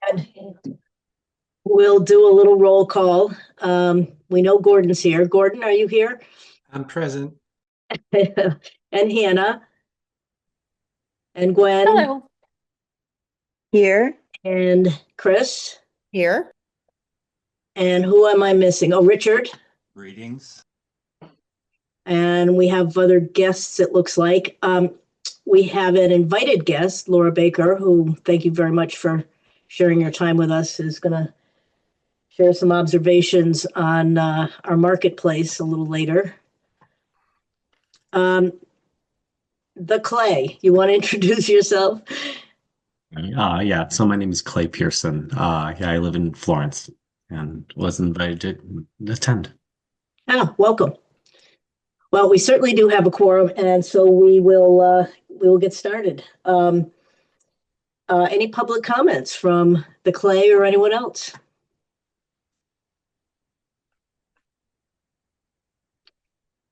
And we'll do a little roll call. We know Gordon's here. Gordon, are you here? I'm present. And Hannah and Gwen Hello. Here. and Chris. Here. And who am I missing? Oh, Richard. Greetings. And we have other guests, it looks like. We have an invited guest, Laura Baker, who, thank you very much for sharing your time with us, is going to share some observations on our marketplace a little later. The Clay, you want to introduce yourself? Yeah, so my name is Clay Pearson. Yeah, I live in Florence and was invited to attend. Ah, welcome. Well, we certainly do have a quorum, and so we will get started. Any public comments from the Clay or anyone else?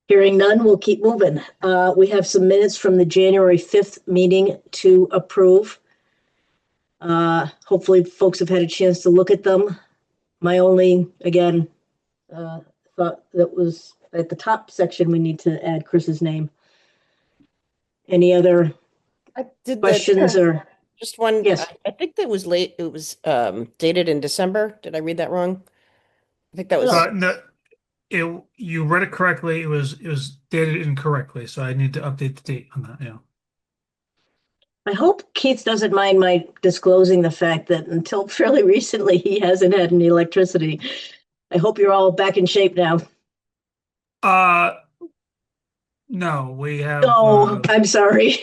Hearing none, we'll keep moving. We have some minutes from the January 5th meeting to approve. Hopefully, folks have had a chance to look at them. My only, again, thought that was at the top section, we need to add Chris's name. Any other I did questions or, just one. yes? I think that was late. It was dated in December. Did I read that wrong? I think that No. was. No, you read it correctly. It was dated incorrectly, so I need to update the date on that. Yeah. I hope Keith doesn't mind my disclosing the fact that until fairly recently, he hasn't had any electricity. I hope you're all back in shape now. Uh, no, we have Oh, I'm sorry.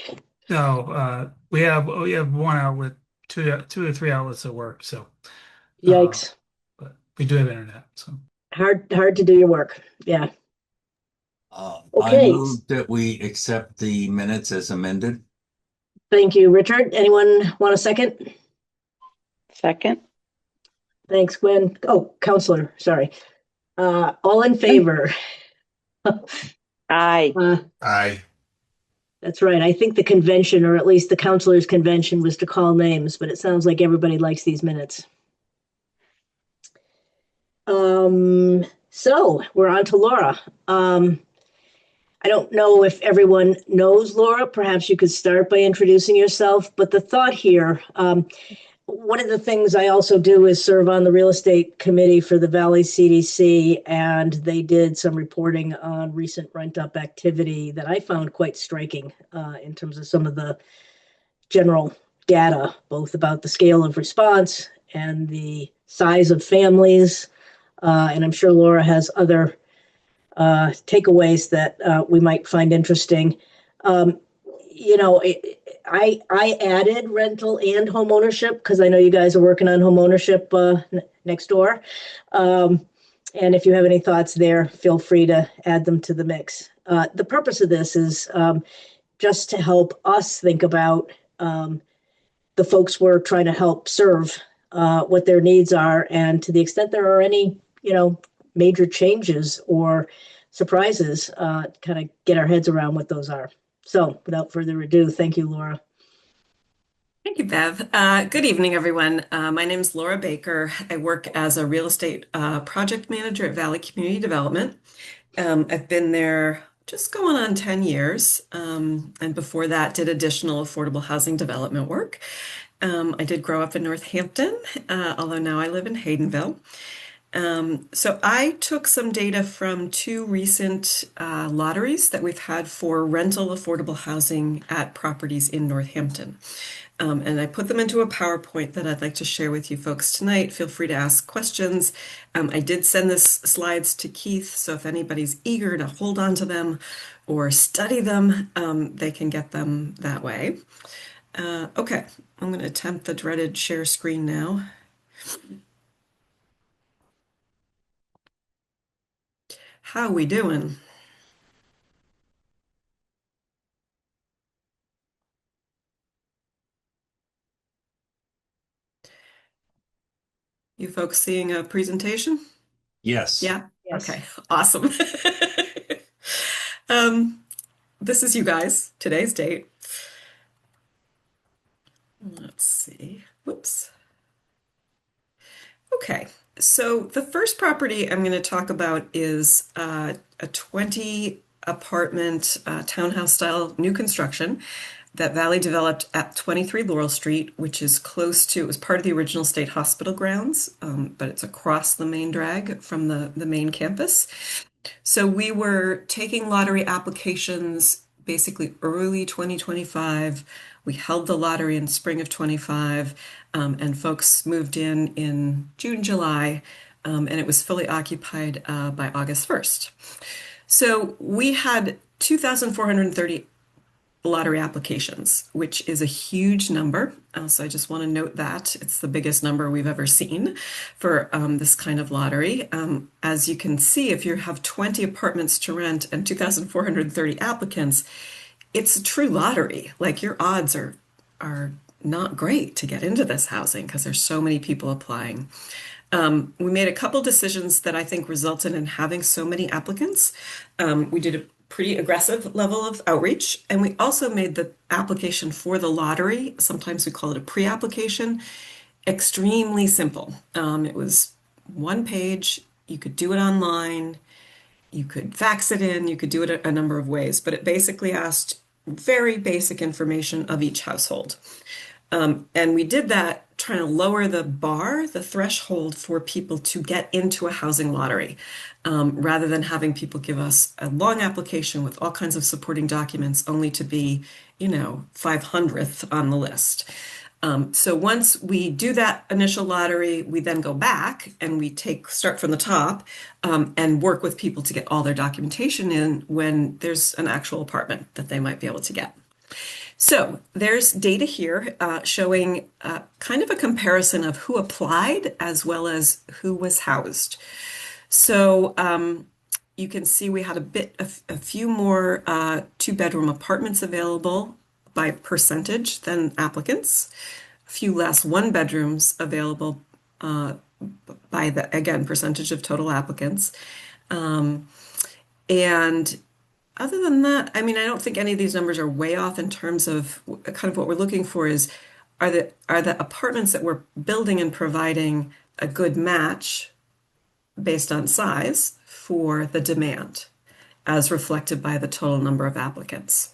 no, we have one outlet, two or three outlets that work. So, uh, Yikes. but we do have internet. So, Hard to do your work. Yeah. I Okay. move that we accept the minutes as amended. Thank you, Richard. Anyone want a second? Second. Thanks, Gwen. Oh, Counselor, sorry. All in favor? Aye. Aye. That's right. I think the convention, or at least the counselors' convention, was to call names, but it sounds like everybody likes these minutes. So we're on to Laura. I don't know if everyone knows Laura. Perhaps you could start by introducing yourself. But the thought here, one of the things I also do is serve on the real estate committee for the Valley CDC, and they did some reporting on recent rent-up activity that I found quite striking in terms of some of the general data, both about the scale of response and the size of families. And I'm sure Laura has other takeaways that we might find interesting. Um, you know, I added rental and home ownership because I know you guys are working on home ownership next door. And if you have any thoughts there, feel free to add them to the mix. The purpose of this is just to help us think about the folks we're trying to help serve, what their needs are, and to the extent there are any, major changes or surprises, kind of get our heads around what those are. So without further ado, thank you, Laura. Thank you, Bev. Good evening, everyone. My name is Laura Baker. I work as a real estate project manager at Valley Community Development. I've been there just going on 10 years, and before that did additional affordable housing development work. I did grow up in Northampton, although now I live in Haydenville. So I took some data from two recent lotteries that we've had for rental affordable housing at properties in Northampton. And I put them into a PowerPoint that I'd like to share with you folks tonight. Feel free to ask questions. I did send this slides to Keith, so if anybody's eager to hold on to them or study them, they can get them that way. Okay, I'm going to attempt the dreaded share screen now. How we doing? You folks seeing a presentation? Yes. Yeah? Yes. Okay, awesome. This is you guys, today's date. Let's see. Whoops. Okay, so the first property I'm going to talk about is a 20 apartment townhouse style new construction that Valley developed at 23 Laurel Street, which is close to, it was part of the original state hospital grounds, but it's across the main drag from the main campus. So we were taking lottery applications basically early 2025. We held the lottery in spring of 25, and folks moved in June, July, and it was fully occupied by August 1st. So we had 2,430 lottery applications, which is a huge number. So I just want to note that it's the biggest number we've ever seen for this kind of lottery. As you can see, if you have 20 apartments to rent and 2,430 applicants, it's a true lottery. Like your odds are not great to get into this housing because there's so many people applying. We made a couple decisions that I think resulted in having so many applicants. We did a pretty aggressive level of outreach, and we also made the application for the lottery, sometimes we call it a pre-application, extremely simple. It was one page, you could do it online, you could fax it in, you could do it a number of ways, but it basically asked very basic information of each household. And we did that trying to lower the bar, the threshold for people to get into a housing lottery, rather than having people give us a long application with all kinds of supporting documents only to be, 500th on the list. So once we do that initial lottery, we then go back and we start from the top, and work with people to get all their documentation in when there's an actual apartment that they might be able to get. So there's data here showing kind of a comparison of who applied as well as who was housed. So you can see we had a few more two-bedroom apartments available by percentage than applicants, a few less one-bedrooms available by the, again, percentage of total applicants. And other than that, I mean, I don't think any of these numbers are way off in terms of kind of what we're looking for is are the apartments that we're building and providing a good match based on size for the demand as reflected by the total number of applicants.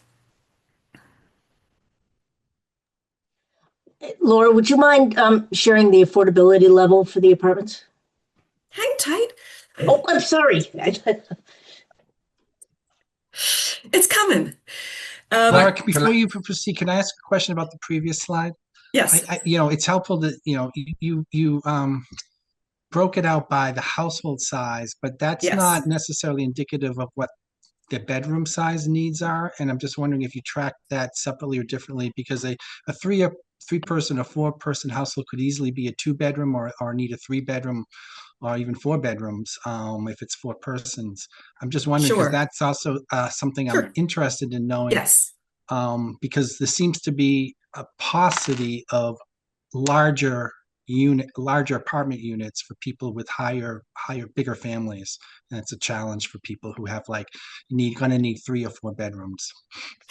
Laura, would you mind sharing the affordability level for the apartments? Hang tight. Oh, I'm sorry. It's coming. Laura, before you proceed, can I ask a question about the previous slide? Yes. It's helpful that, you broke it out by the household size, but that's Yes. not necessarily indicative of what the bedroom size needs are. And I'm just wondering if you track that separately or differently, because a three-person or four-person household could easily be a two-bedroom or need a three-bedroom or even four bedrooms if it's four persons. I'm just wondering because Sure. that's also something Sure. I'm interested in knowing. Yes. Because there seems to be a paucity of larger apartment units for people with bigger families, and it's a challenge for people who have going to need 3 or 4 bedrooms.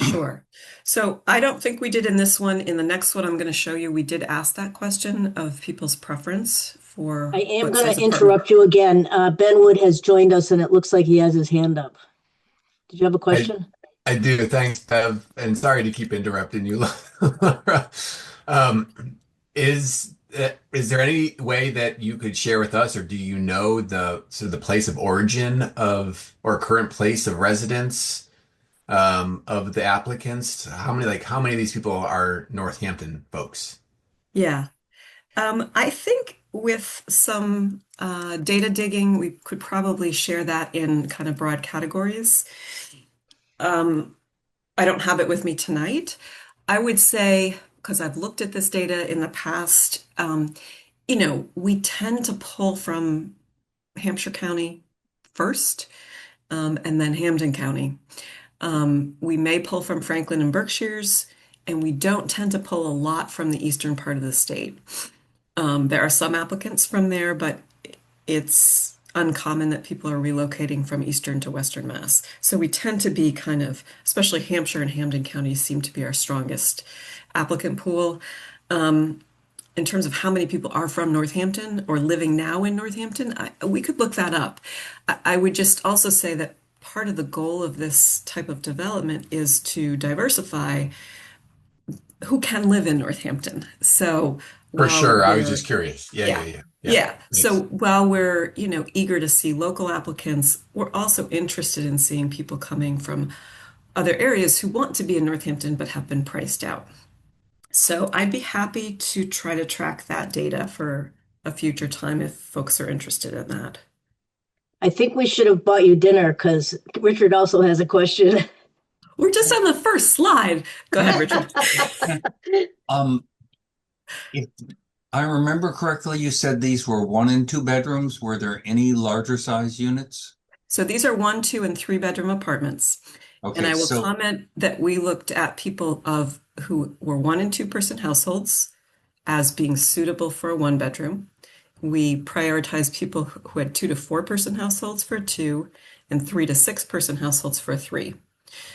Sure. So I don't think we did in this one. In the next one I'm going to show you, we did ask that question of people's preference for I am what going size to apartment. interrupt you again. Ben Wood has joined us, and it looks like he has his hand up. Did you have a question? I do. Thanks, Bev. And sorry to keep interrupting you, Laura. Is there any way that you could share with us, or do you know the sort of the place of origin of or current place of residence of the applicants? How many of these people are Northampton folks? Yeah. I think with some data digging, we could probably share that in kind of broad categories. I don't have it with me tonight. I would say, because I've looked at this data in the past, we tend to pull from Hampshire County first, and then Hampden County. We may pull from Franklin and Berkshires, and we don't tend to pull a lot from the eastern part of the state. There are some applicants from there, but it's uncommon that people are relocating from eastern to western Mass. So we tend to be kind of, especially Hampshire and Hampden counties seem to be our strongest applicant pool. in terms of how many people are from Northampton or living now in Northampton, we could look that up. I would just also say that part of the goal of this type of development is to diversify who can live in Northampton. So For while sure. I was we're just curious. Yeah, yeah, yeah. yeah. Yeah. Yeah. So Thanks. while we're, eager to see local applicants, we're also interested in seeing people coming from other areas who want to be in Northampton but have been priced out. So I'd be happy to try to track that data for a future time if folks are interested in that. I think we should have bought you dinner because Richard also has a question. We're just on the first slide. Go ahead, Richard. If I remember correctly, you said these were 1 and 2 bedrooms. Were there any larger size units? So these are 1, 2, and 3 bedroom apartments. And Okay, I will so comment that we looked at people who were 1 and 2 person households as being suitable for a 1 bedroom. We prioritized people who had 2 to 4 person households for a 2 and 3 to 6 person households for a 3.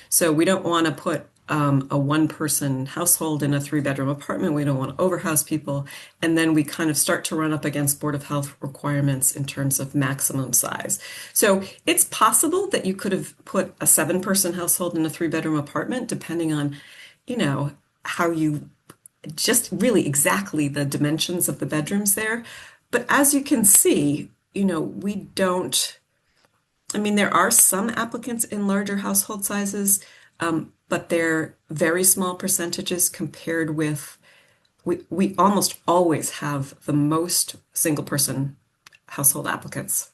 So we don't want to put a 1 person household in a 3 bedroom apartment. We don't want to overhouse people. And then we kind of start to run up against Board of Health requirements in terms of maximum size. So it's possible that you could have put a 7 person household in a 3 bedroom apartment, depending on, how you just really exactly the dimensions of the bedrooms there. But as you can see, we don't. I mean, there are some applicants in larger household sizes, but they're very small percentages compared with, we almost always have the most single person household applicants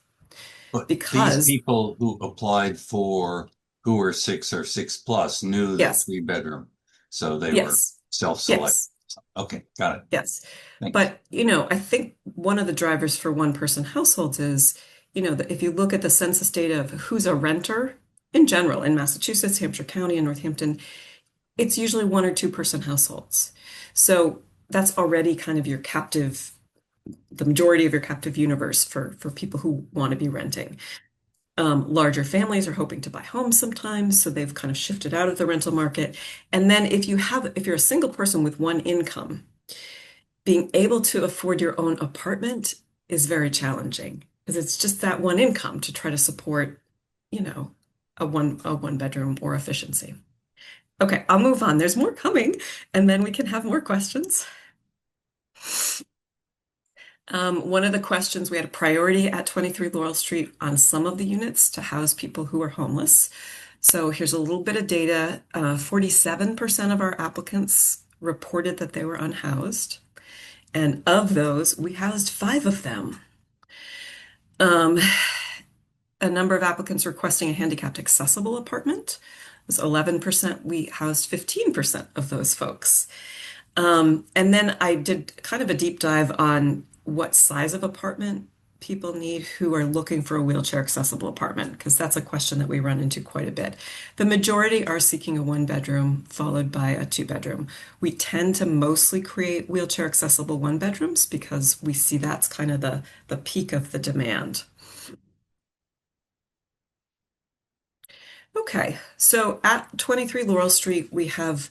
but these because, people who applied who were 6 or 6+ knew the yes, 3 bedroom, so they were yes, self-select. yes, Okay, got it. yes. Thanks. But, I think one of the drivers for 1 person households is, that if you look at the census data of who's a renter in general in Massachusetts, Hampshire County, and Northampton, it's usually 1 or 2 person households. So that's already kind of the majority of your captive universe for people who want to be renting. Larger families are hoping to buy homes sometimes, so they've kind of shifted out of the rental market. And then if you're a single person with one income, being able to afford your own apartment is very challenging because it's just that one income to try to support, a one bedroom or efficiency. Okay, I'll move on. There's more coming, and then we can have more questions. One of the questions, we had a priority at 23 Laurel Street on some of the units to house people who are homeless. So here's a little bit of data. 47% of our applicants reported that they were unhoused. And of those, we housed 5 of them. A number of applicants requesting a handicapped accessible apartment. It was 11%. We housed 15% of those folks. And then I did kind of a deep dive on what size of apartment people need who are looking for a wheelchair accessible apartment, because that's a question that we run into quite a bit. The majority are seeking a 1 bedroom followed by a 2 bedroom. We tend to mostly create wheelchair accessible 1 bedrooms because we see that's kind of the peak of the demand. Okay, so at 23 Laurel Street, we have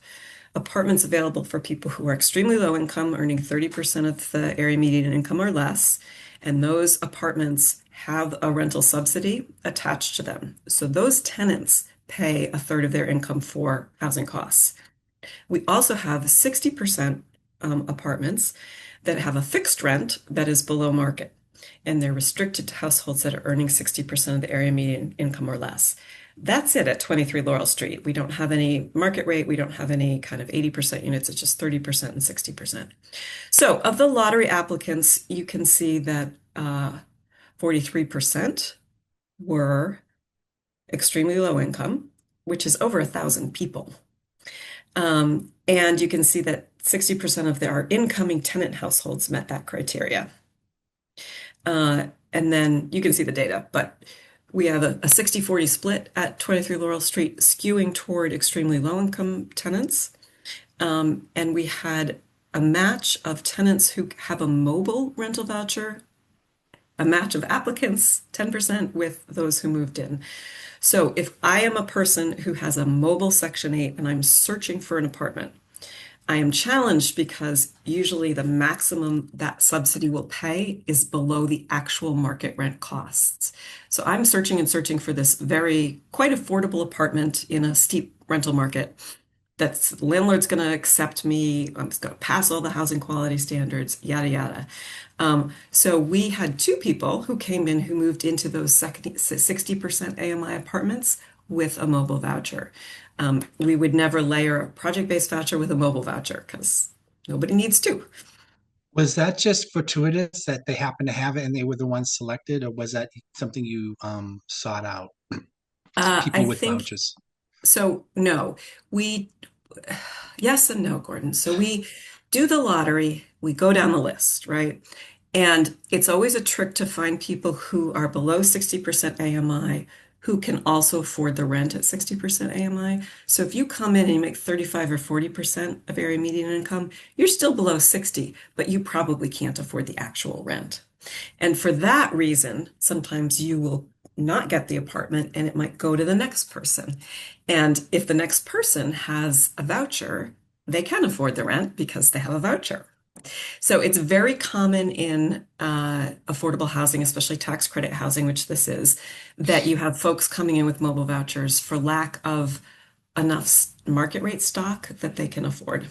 apartments available for people who are extremely low income, earning 30% of the area median income or less. And those apartments have a rental subsidy attached to them. So those tenants pay a third of their income for housing costs. We also have 60% apartments that have a fixed rent that is below market, and they're restricted to households that are earning 60% of the area median income or less. That's it at 23 Laurel Street. We don't have any market rate. We don't have any kind of 80% units. It's just 30% and 60%. So of the lottery applicants, you can see that 43% were extremely low income, which is over 1,000 people. And you can see that 60% of our incoming tenant households met that criteria. And then you can see the data, but we have a 60-40 split at 23 Laurel Street, skewing toward extremely low-income tenants. And we had a match of tenants who have a mobile rental voucher, a match of applicants, 10% with those who moved in. So if I am a person who has a mobile Section 8 and I'm searching for an apartment, I am challenged because usually the maximum that subsidy will pay is below the actual market rent costs. So I'm searching and searching for this quite affordable apartment in a steep rental market that's landlord's going to accept me. I'm going to pass all the housing quality standards, yada, yada. So we had two people who came in who moved into those 60% AMI apartments with a mobile voucher. We would never layer a project-based voucher with a mobile voucher because nobody needs to. Was that just fortuitous that they happened to have it and they were the ones selected, or was that something you sought out? People I with think vouchers. so. No, we, yes and no, Gordon. So we do the lottery, we go down the list, right? And it's always a trick to find people who are below 60% AMI who can also afford the rent at 60% AMI. So if you come in and you make 35 or 40% of area median income, you're still below 60, but you probably can't afford the actual rent. And for that reason, sometimes you will not get the apartment and it might go to the next person. And if the next person has a voucher, they can afford the rent because they have a voucher. So it's very common in affordable housing, especially tax credit housing, which this is, that you have folks coming in with mobile vouchers for lack of enough market rate stock that they can afford.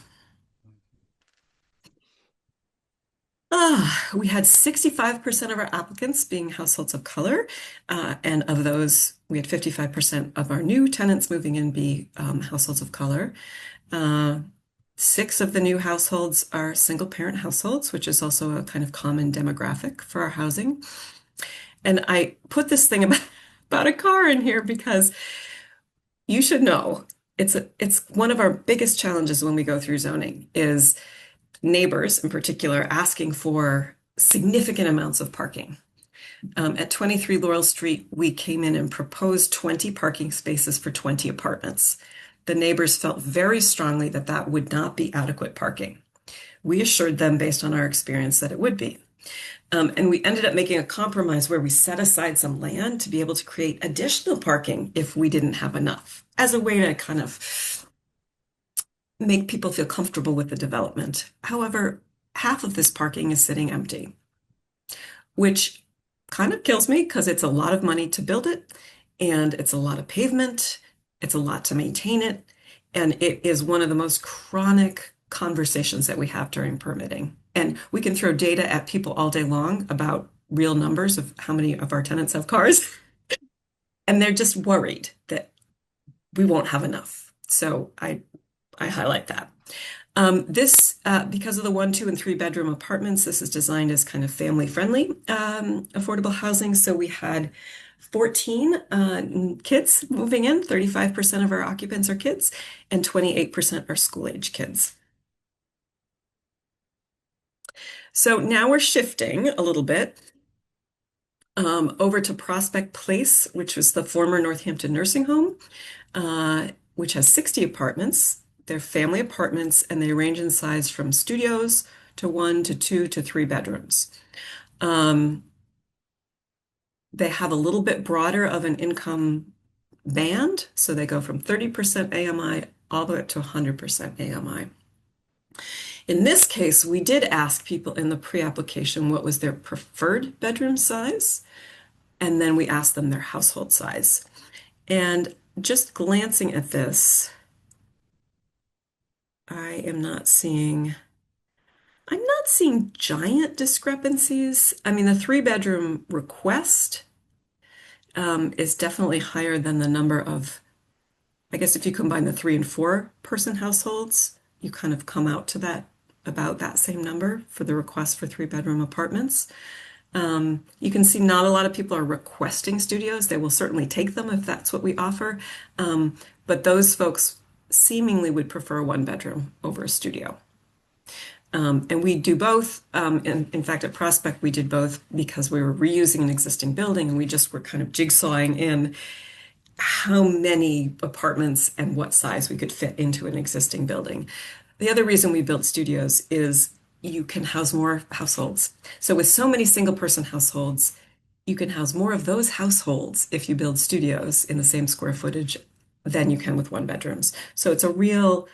We had 65% of our applicants being households of color, and of those, we had 55% of our new tenants moving in be households of color. 6 of the new households are single parent households, which is also a kind of common demographic for our housing. And I put this thing about a car in here because you should know it's one of our biggest challenges when we go through zoning is neighbors in particular asking for significant amounts of parking. At 23 Laurel Street, we came in and proposed 20 parking spaces for 20 apartments. The neighbors felt very strongly that that would not be adequate parking. We assured them based on our experience that it would be. And we ended up making a compromise where we set aside some land to be able to create additional parking if we didn't have enough, as a way to kind of make people feel comfortable with the development. However, half of this parking is sitting empty, which kind of kills me because it's a lot of money to build it and it's a lot of pavement, it's a lot to maintain it, and it is one of the most chronic conversations that we have during permitting. And we can throw data at people all day long about real numbers of how many of our tenants have cars, and they're just worried that we won't have enough. So I highlight that. Because of the 1, 2, and 3 bedroom apartments, this is designed as kind of family friendly affordable housing. So we had 14 kids moving in, 35% of our occupants are kids, and 28% are school age kids. So now we're shifting a little bit over to Prospect Place, which was the former Northampton nursing home, which has 60 apartments. They're family apartments and they range in size from studios to 1 to 2 to 3 bedrooms. They have a little bit broader of an income band, so they go from 30% AMI all the way up to 100% AMI. In this case, we did ask people in the pre-application what was their preferred bedroom size, and then we asked them their household size. And just glancing at this, I'm not seeing giant discrepancies. I mean, the 3-bedroom request is definitely higher than the number of, I guess if you combine the 3 and 4 person households, you kind of come out to about that same number for the request for 3-bedroom apartments. You can see not a lot of people are requesting studios. They will certainly take them if that's what we offer. But those folks seemingly would prefer 1-bedroom over a studio. And we do both. In fact, at Prospect, we did both because we were reusing an existing building and we just were kind of jigsawing in how many apartments and what size we could fit into an existing building. The other reason we built studios is you can house more households. So with so many single person households, you can house more of those households if you build studios in the same square footage than you can with 1-bedrooms. So it's a real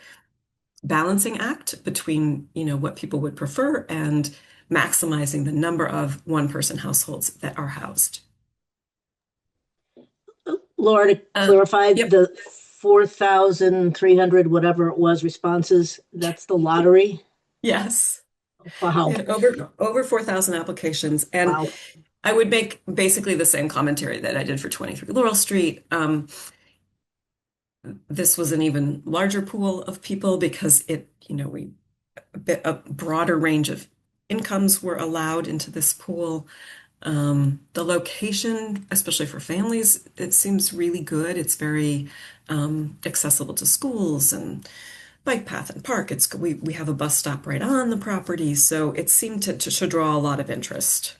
balancing act between, what people would prefer and maximizing the number of one-person households that are housed. Laura, to clarify, Yep. the 4,300, whatever it was, responses, that's the lottery? Yes. Wow. We had over 4,000 applications. And Wow. I would make basically the same commentary that I did for 23 Laurel Street. This was an even larger pool of people because a broader range of incomes were allowed into this pool. The location, especially for families, it seems really good. It's very accessible to schools and bike path and park. We have a bus stop right on the property, so it seemed to draw a lot of interest.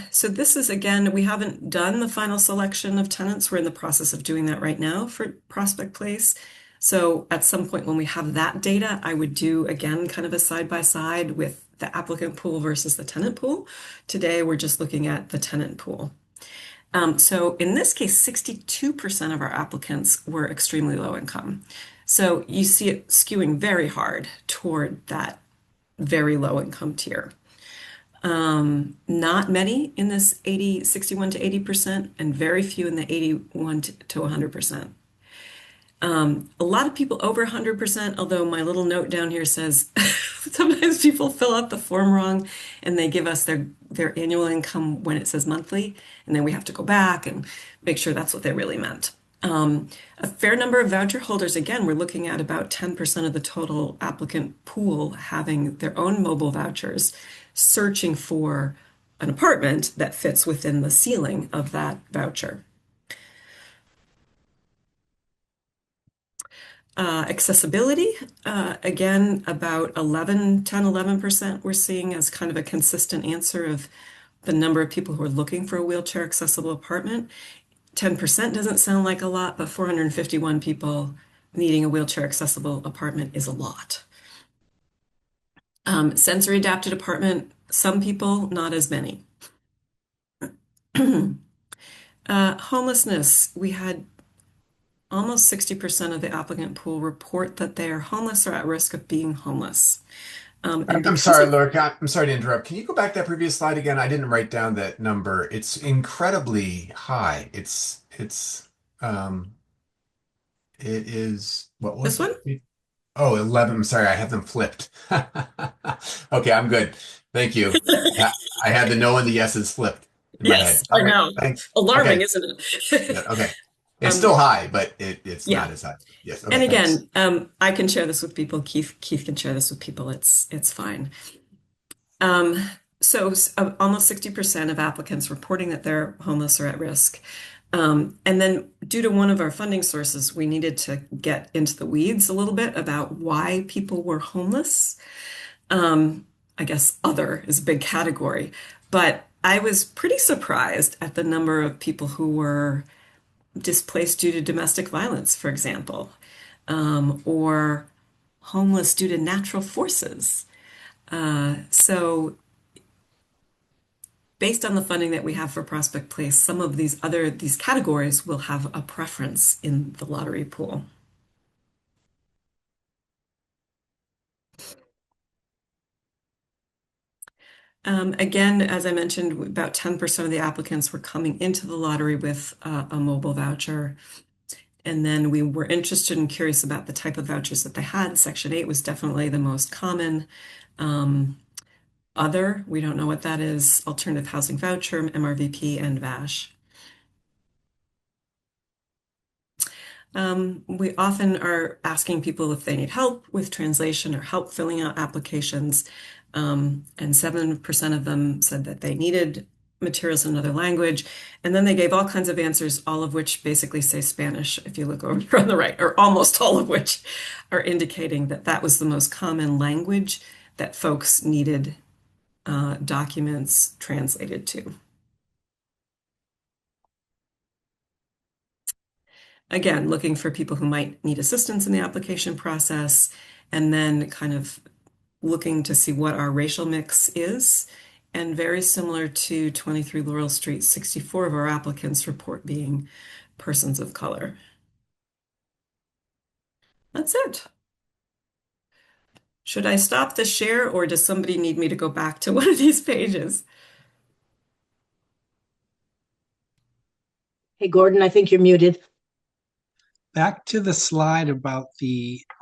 So this is, again, we haven't done the final selection of tenants. We're in the process of doing that right now for Prospect Place. So at some point when we have that data, I would do, again, kind of a side-by-side with the applicant pool versus the tenant pool. Today, we're just looking at the tenant pool. So in this case, 62% of our applicants were extremely low income. So you see it skewing very hard toward that very low income tier. Not many in this 61 to 80%, and very few in the 81 to 100%. A lot of people over 100%, although my little note down here says sometimes people fill out the form wrong and they give us their annual income when it says monthly, and then we have to go back and make sure that's what they really meant. A fair number of voucher holders, again, we're looking at about 10% of the total applicant pool having their own mobile vouchers, searching for an apartment that fits within the ceiling of that voucher. Accessibility, again, about 11% we're seeing as kind of a consistent answer of the number of people who are looking for a wheelchair accessible apartment. 10% doesn't sound like a lot, but 451 people needing a wheelchair accessible apartment is a lot. Sensory adapted apartment, some people, not as many. Homelessness, we had almost 60% of the applicant pool report that they are homeless or at risk of being homeless. I'm sorry, Laura. I'm sorry to interrupt. Can you go back to that previous slide again? I didn't write down that number. It's incredibly high. It is, what was This it? Oh, 11. I'm sorry, I have them flipped. Okay, I'm good. Thank you. I had the no and the yeses flipped in my head. Yes, I Okay, know. thanks. Alarming, Okay, isn't yeah, it? okay. It's still high, but it's yeah. not as high. Yes. And Okay, thanks. again, I can share this with people. Keith can share this with people. It's fine. So almost 60% of applicants reporting that they're homeless or at risk. And then due to one of our funding sources, we needed to get into the weeds a little bit about why people were homeless. I guess other is a big category, but I was pretty surprised at the number of people who were displaced due to domestic violence, for example, or homeless due to natural forces. So based on the funding that we have for Prospect Place, some of these categories will have a preference in the lottery pool. Again, as I mentioned, about 10% of the applicants were coming into the lottery with a mobile voucher. And then we were interested and curious about the type of vouchers that they had. Section 8 was definitely the most common. Other, we don't know what that is, alternative housing voucher, MRVP, and VASH. We often are asking people if they need help with translation or help filling out applications. And 7% of them said that they needed materials in another language. And then they gave all kinds of answers, all of which basically say Spanish, if you look over on the right, or almost all of which are indicating that that was the most common language that folks needed documents translated to. Again, looking for people who might need assistance in the application process, and then kind of looking to see what our racial mix is. And very similar to 23 Laurel Street, 64 of our applicants report being persons of color. That's it. Should I stop the share or does somebody need me to go back to one of these pages? Hey, Gordon, I think you're muted. Back to the slide about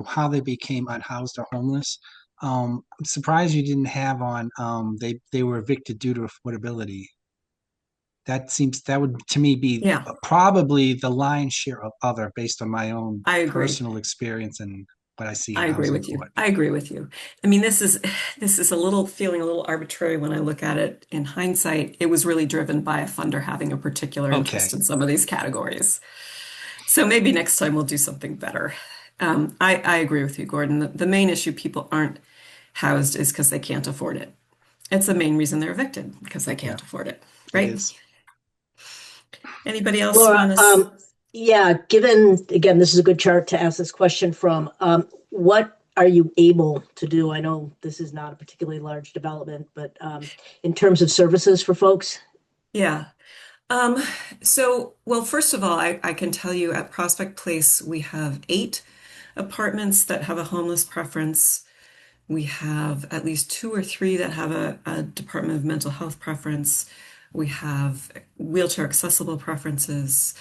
how they became unhoused or homeless. I'm surprised you didn't have on they were evicted due to affordability. That would to me be Yeah, probably the lion's share of other based on my own I agree. personal experience and what I see I in agree housing with you. court. I agree with you. I mean, this is a little feeling a little arbitrary when I look at it in hindsight. It was really driven by a funder having a particular interest Okay. in some of these categories. So maybe next time we'll do something better. I agree with you, Gordon. The main issue people aren't housed is because they can't afford it. It's the main reason they're evicted because they can't Yeah, afford it, it right? is. Anybody else Laura, want to? yeah, given, again, this is a good chart to ask this question from. What are you able to do? I know this is not a particularly large development, but in terms of services for folks? Yeah. Um, well, first of all, I can tell you at Prospect Place, we have 8 apartments that have a homeless preference. We have at least 2 or 3 that have a Department of Mental Health preference. We have wheelchair accessible preferences.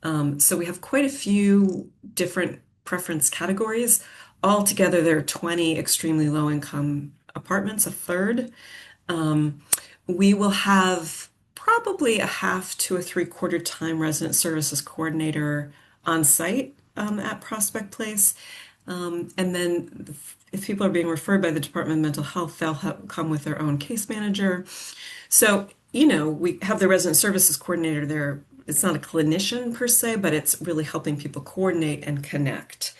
So we have quite a few different preference categories. Altogether, there are 20 extremely low income apartments, a third. Um, we will have probably a half to a three-quarter time resident services coordinator on site at Prospect Place. And then if people are being referred by the Department of Mental Health, they'll come with their own case manager. So, we have the resident services coordinator there. It's not a clinician per se, but it's really helping people coordinate and connect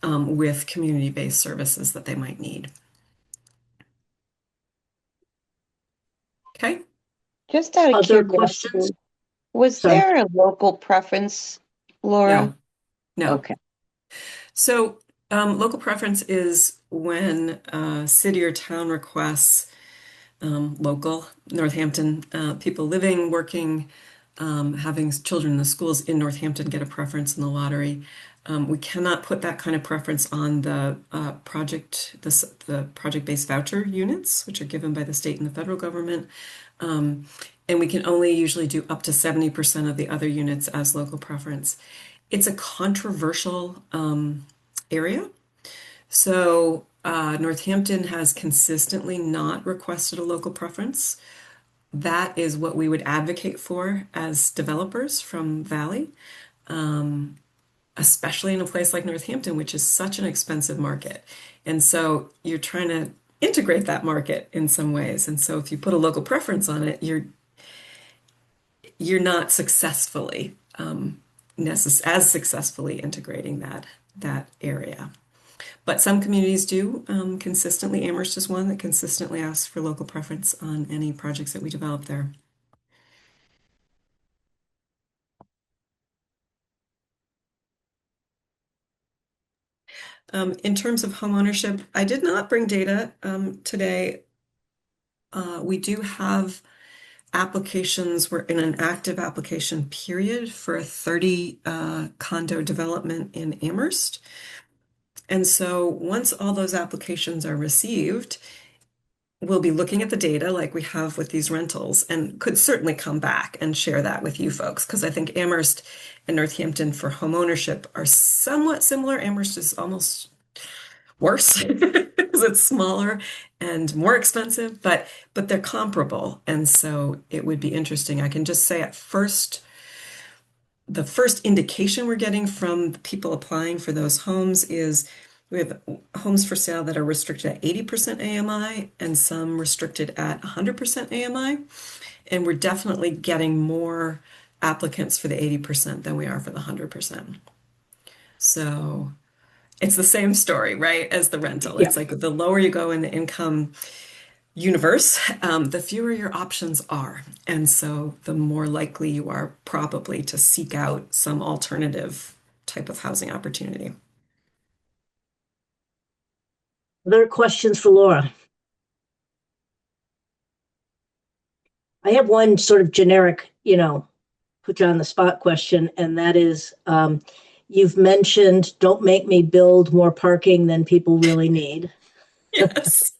with community-based services that they might need. Okay. Just out of Other curiosity, questions? was Sorry. there a local preference, Laura? No. Okay. So, local preference is when a city or town requests local Northampton people living, working, having children in the schools in Northampton get a preference in the lottery. We cannot put that kind of preference on the project-based voucher units, which are given by the state and the federal government. And we can only usually do up to 70% of the other units as local preference. It's a controversial area. So Northampton has consistently not requested a local preference. That is what we would advocate for as developers from Valley, especially in a place like Northampton, which is such an expensive market. And so you're trying to integrate that market in some ways. And so if you put a local preference on it, you're not successfully as successfully integrating that area. But some communities do consistently. Amherst is one that consistently asks for local preference on any projects that we develop there. In terms of home ownership, I did not bring data today. We do have applications. We're in an active application period for a 30 condo development in Amherst. And so once all those applications are received, we'll be looking at the data like we have with these rentals and could certainly come back and share that with you folks because I think Amherst and Northampton for home ownership are somewhat similar. Amherst is almost worse because it's smaller and more expensive, but they're comparable. And so it would be interesting. I can just say at first, the first indication we're getting from the people applying for those homes is we have homes for sale that are restricted at 80% AMI and some restricted at 100% AMI. And we're definitely getting more applicants for the 80% than we are for the 100%. So it's the same story, right, as the rental. Yeah. It's like the lower you go in the income universe, the fewer your options are. And so the more likely you are probably to seek out some alternative type of housing opportunity. Other questions for Laura? I have one sort of generic, put you on the spot question, and that is, You've mentioned, don't make me build more parking than people really need. Yes.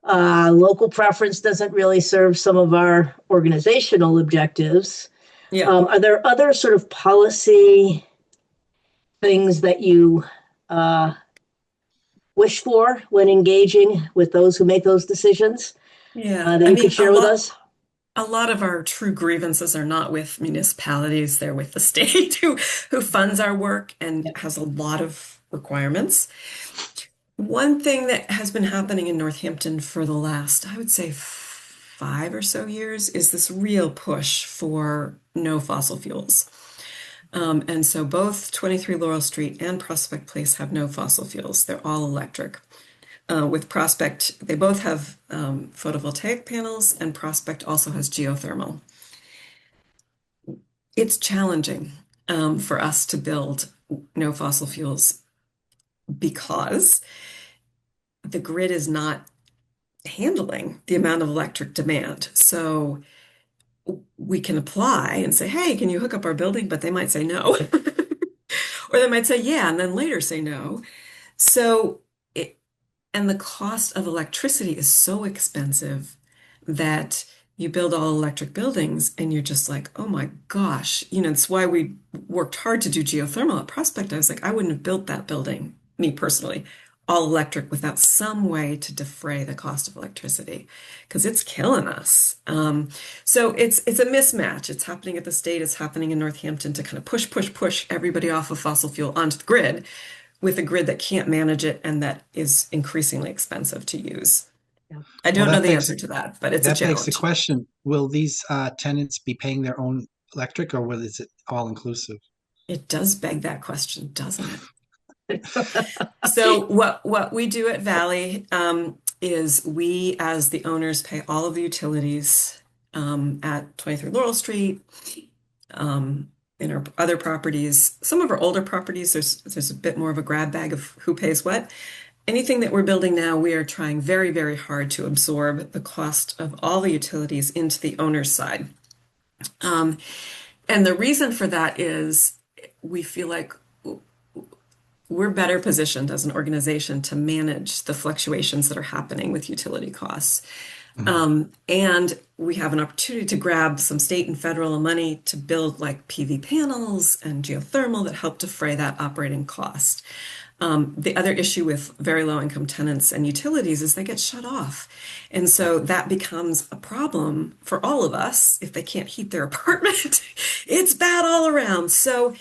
Local preference doesn't really serve some of our organizational objectives. Yeah. Are there other sort of policy things that you wish for when engaging with those who make those decisions Yeah. that I you mean, could share with us? a lot of our true grievances are not with municipalities, they're with the state who funds our work and has a lot of requirements. One thing that has been happening in Northampton for the last, I would say, 5 or so years is this real push for no fossil fuels. And so both 23 Laurel Street and Prospect Place have no fossil fuels. They're all electric. With Prospect, they both have photovoltaic panels, and Prospect also has geothermal. It's challenging for us to build no fossil fuels because the grid is not handling the amount of electric demand. So we can apply and say, hey, can you hook up our building? But they might say no. Or they might say, yeah, and then later say no. So and the cost of electricity is so expensive that you build all electric buildings and you're just like, oh my gosh, it's why we worked hard to do geothermal at Prospect. I was like, I wouldn't have built that building, me personally, all electric without some way to defray the cost of electricity because it's killing us. So it's a mismatch. It's happening at the state, it's happening in Northampton to kind of push everybody off of fossil fuel onto the grid with a grid that can't manage it and that is increasingly expensive to use. Yeah. I don't Well, know that the begs- answer to that, but it's a That begs the challenge. question, will these tenants be paying their own electric or is it all inclusive? It does beg that question, doesn't it? So what we do at Valley is we, as the owners, pay all of the utilities at 23 Laurel Street, in our other properties. Some of our older properties, there's a bit more of a grab bag of who pays what. Anything that we're building now, we are trying very, very hard to absorb the cost of all the utilities into the owner's side. And the reason for that is we feel like we're better positioned as an organization to manage the fluctuations that are happening with utility costs. And we have an opportunity to grab some state and federal money to build like PV panels and geothermal that help defray that operating cost. The other issue with very low income tenants and utilities is they get shut off. And so that becomes a problem for all of us if they can't heat their apartment. It's bad all around. So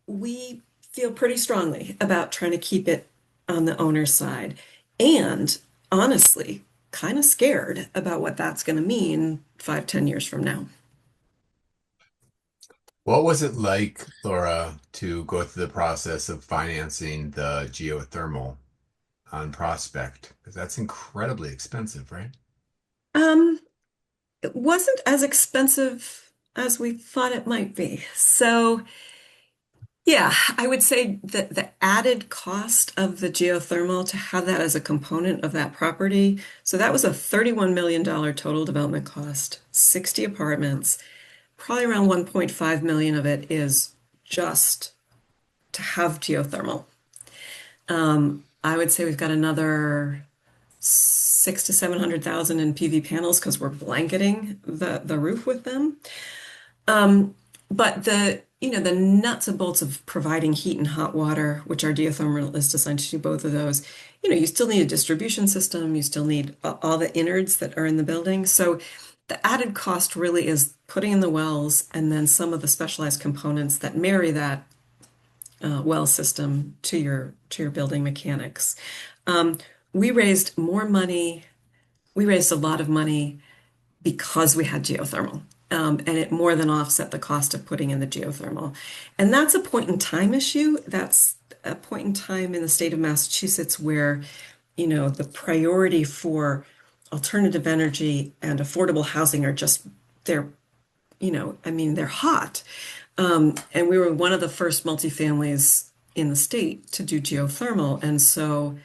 we feel pretty strongly about trying to keep it on the owner's side. And honestly, kind of scared about what that's going to mean 5, 10 years from now. What was it like, Laura, to go through the process of financing the geothermal on Prospect? Because that's incredibly expensive, right? It wasn't as expensive as we thought it might be. So yeah, I would say that the added cost of the geothermal to have that as a component of that property. So that was a $31 million total development cost, 60 apartments. Probably around 1.5 million of it is just to have geothermal. I would say we've got another 600 to 700,000 in PV panels because we're blanketing the roof with them. But the nuts and bolts of providing heat and hot water, which our geothermal is designed to do both of those, you still need a distribution system, you still need all the innards that are in the building. So the added cost really is putting in the wells and then some of the specialized components that marry that well system to your building mechanics. We raised more money. We raised a lot of money because we had geothermal. And it more than offset the cost of putting in the geothermal. And that's a point in time issue. That's a point in time in the state of Massachusetts where, the priority for alternative energy and affordable housing are just, they're hot. And we were one of the first multifamilies in the state to do geothermal. And so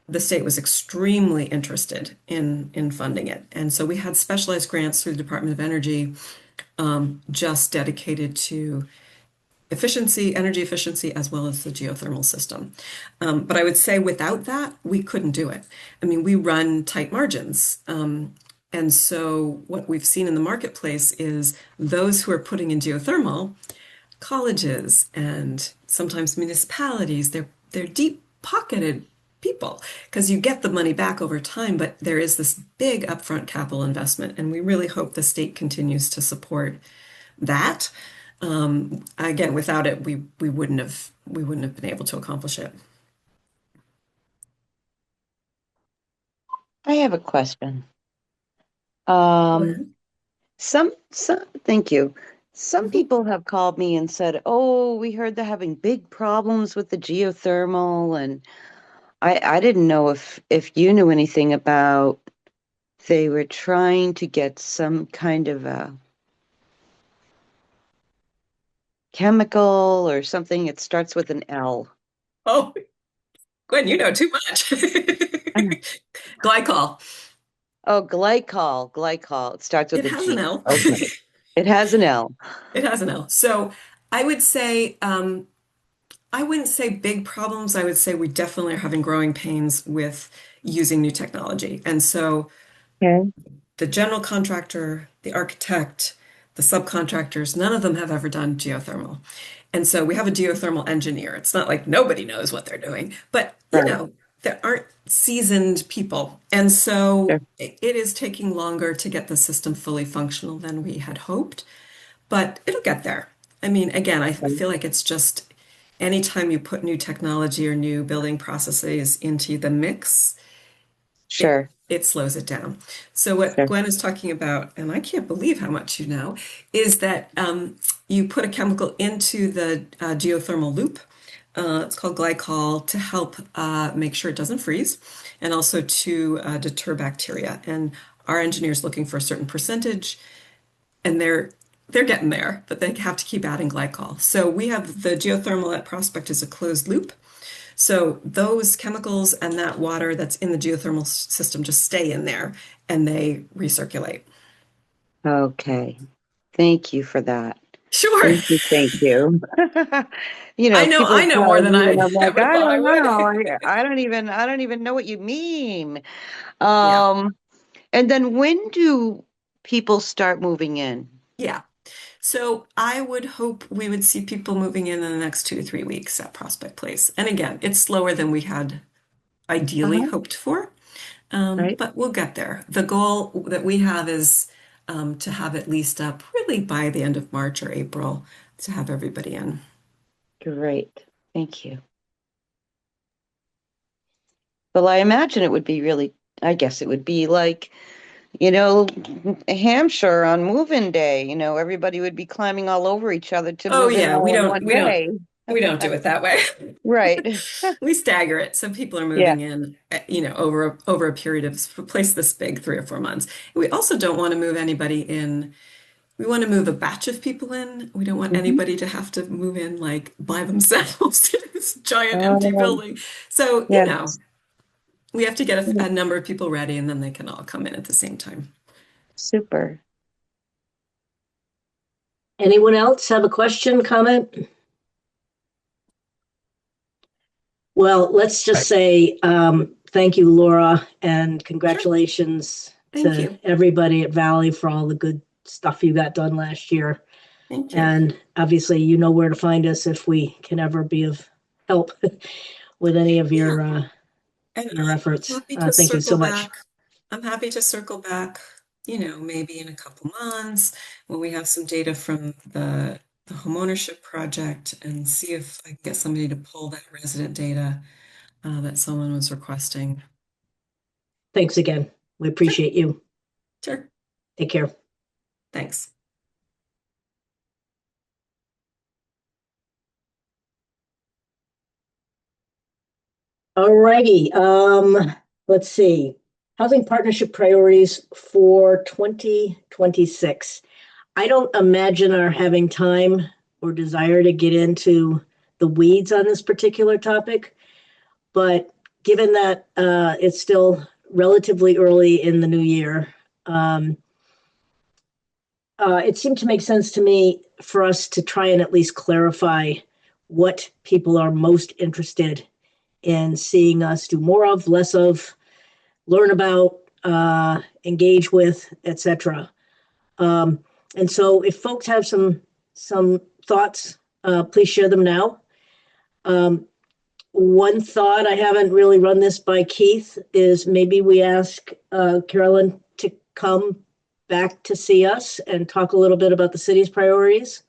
the state was extremely interested in funding it. And so we had specialized grants through the Department of Energy just dedicated to efficiency, energy efficiency, as well as the geothermal system. But I would say without that, we couldn't do it. I mean, we run tight margins. And so what we've seen in the marketplace is those who are putting in geothermal, colleges and sometimes municipalities, they're deep-pocketed people because you get the money back over time, but there is this big upfront capital investment, and we really hope the state continues to support that. Again, without it, we wouldn't have been able to accomplish it. I have a question. Okay. Thank you. Some Mhm. people have called me and said, "Oh, we heard they're having big problems with the geothermal," and I didn't know if you knew anything about they were trying to get some kind of a chemical or something. It starts with an L. Oh, Gwen, you know too much. Glycol. Oh, glycol. It starts It with a has an G. L. Okay. It has an L. It has an L. So I would say, I wouldn't say big problems. I would say we definitely are having growing pains with using new technology. And so Okay. the general contractor, the architect, the subcontractors, none of them have ever done geothermal. And so we have a geothermal engineer. It's not like nobody knows what they're doing, but Right. there aren't seasoned people. And so Sure. it is taking longer to get the system fully functional than we had hoped, but it'll get there. I mean, again, I feel like it's just anytime you put new technology or new building processes into the mix, Sure. it slows it down. So what Sure. Gwen is talking about, and I can't believe how much you know, is that you put a chemical into the geothermal loop. It's called glycol to help make sure it doesn't freeze, and also to deter bacteria. And our engineer's looking for a certain percentage, and they're getting there, but they have to keep adding glycol. So we have the geothermal at Prospect is a closed loop. So those chemicals and that water that's in the geothermal system just stay in there and they recirculate. Okay. Thank you for that. Sure. Thank you. Thank you. I People know more tell than me, I and I'm like, ever I thought I don't know. would. I don't even know what you mean. Yeah. And then when do people start moving in? Yeah. So I would hope we would see people moving in the next 2 to 3 weeks at Prospect Place. And again, it's slower than we had ideally Uh-huh. hoped for, Right. but we'll get there. The goal that we have is to have it leased up really by the end of March or April to have everybody in. Great. Thank you. Well, I imagine it would be really, I guess it would be like, Hampshire on move-in day, everybody would be climbing all over each other to Oh move in yeah, all in one day. we don't do it that way. Right. We stagger it so people are Yeah. moving in, over a period of a place this big, 3 or 4 months. We also don't want to move anybody in. We want to move a batch of people in. We don't want Mhm. anybody to have to move in like by themselves in this giant empty Oh, building. So, yes. we have to get a number of people ready and then they can all come in at the same time. Super. Anyone else have a question, comment? Well, let's just say thank you, Laura, and congratulations Thank to you. everybody at Valley for all the good stuff you got done last year. Thank you. And obviously, you know where to find us if we can ever be of help with any of your And your efforts. happy to Thank you so circle much. back. I'm happy to circle back, maybe in a couple months when we have some data from the homeownership project and see if I can get somebody to pull that resident data that someone was requesting. Thanks again. We appreciate you. Sure. Take care. Thanks. All righty. Let's see. Housing partnership priorities for 2026. I don't imagine our having time or desire to get into the weeds on this particular topic, but given that it's still relatively early in the new year, it seemed to make sense to me for us to try and at least clarify what people are most interested in seeing us do more of, less of, learn about, engage with, etc. And so if folks have some thoughts, please share them now. One thought, I haven't really run this by Keith, is maybe we ask Carolyn to come back to see us and talk a little bit about the city's priorities.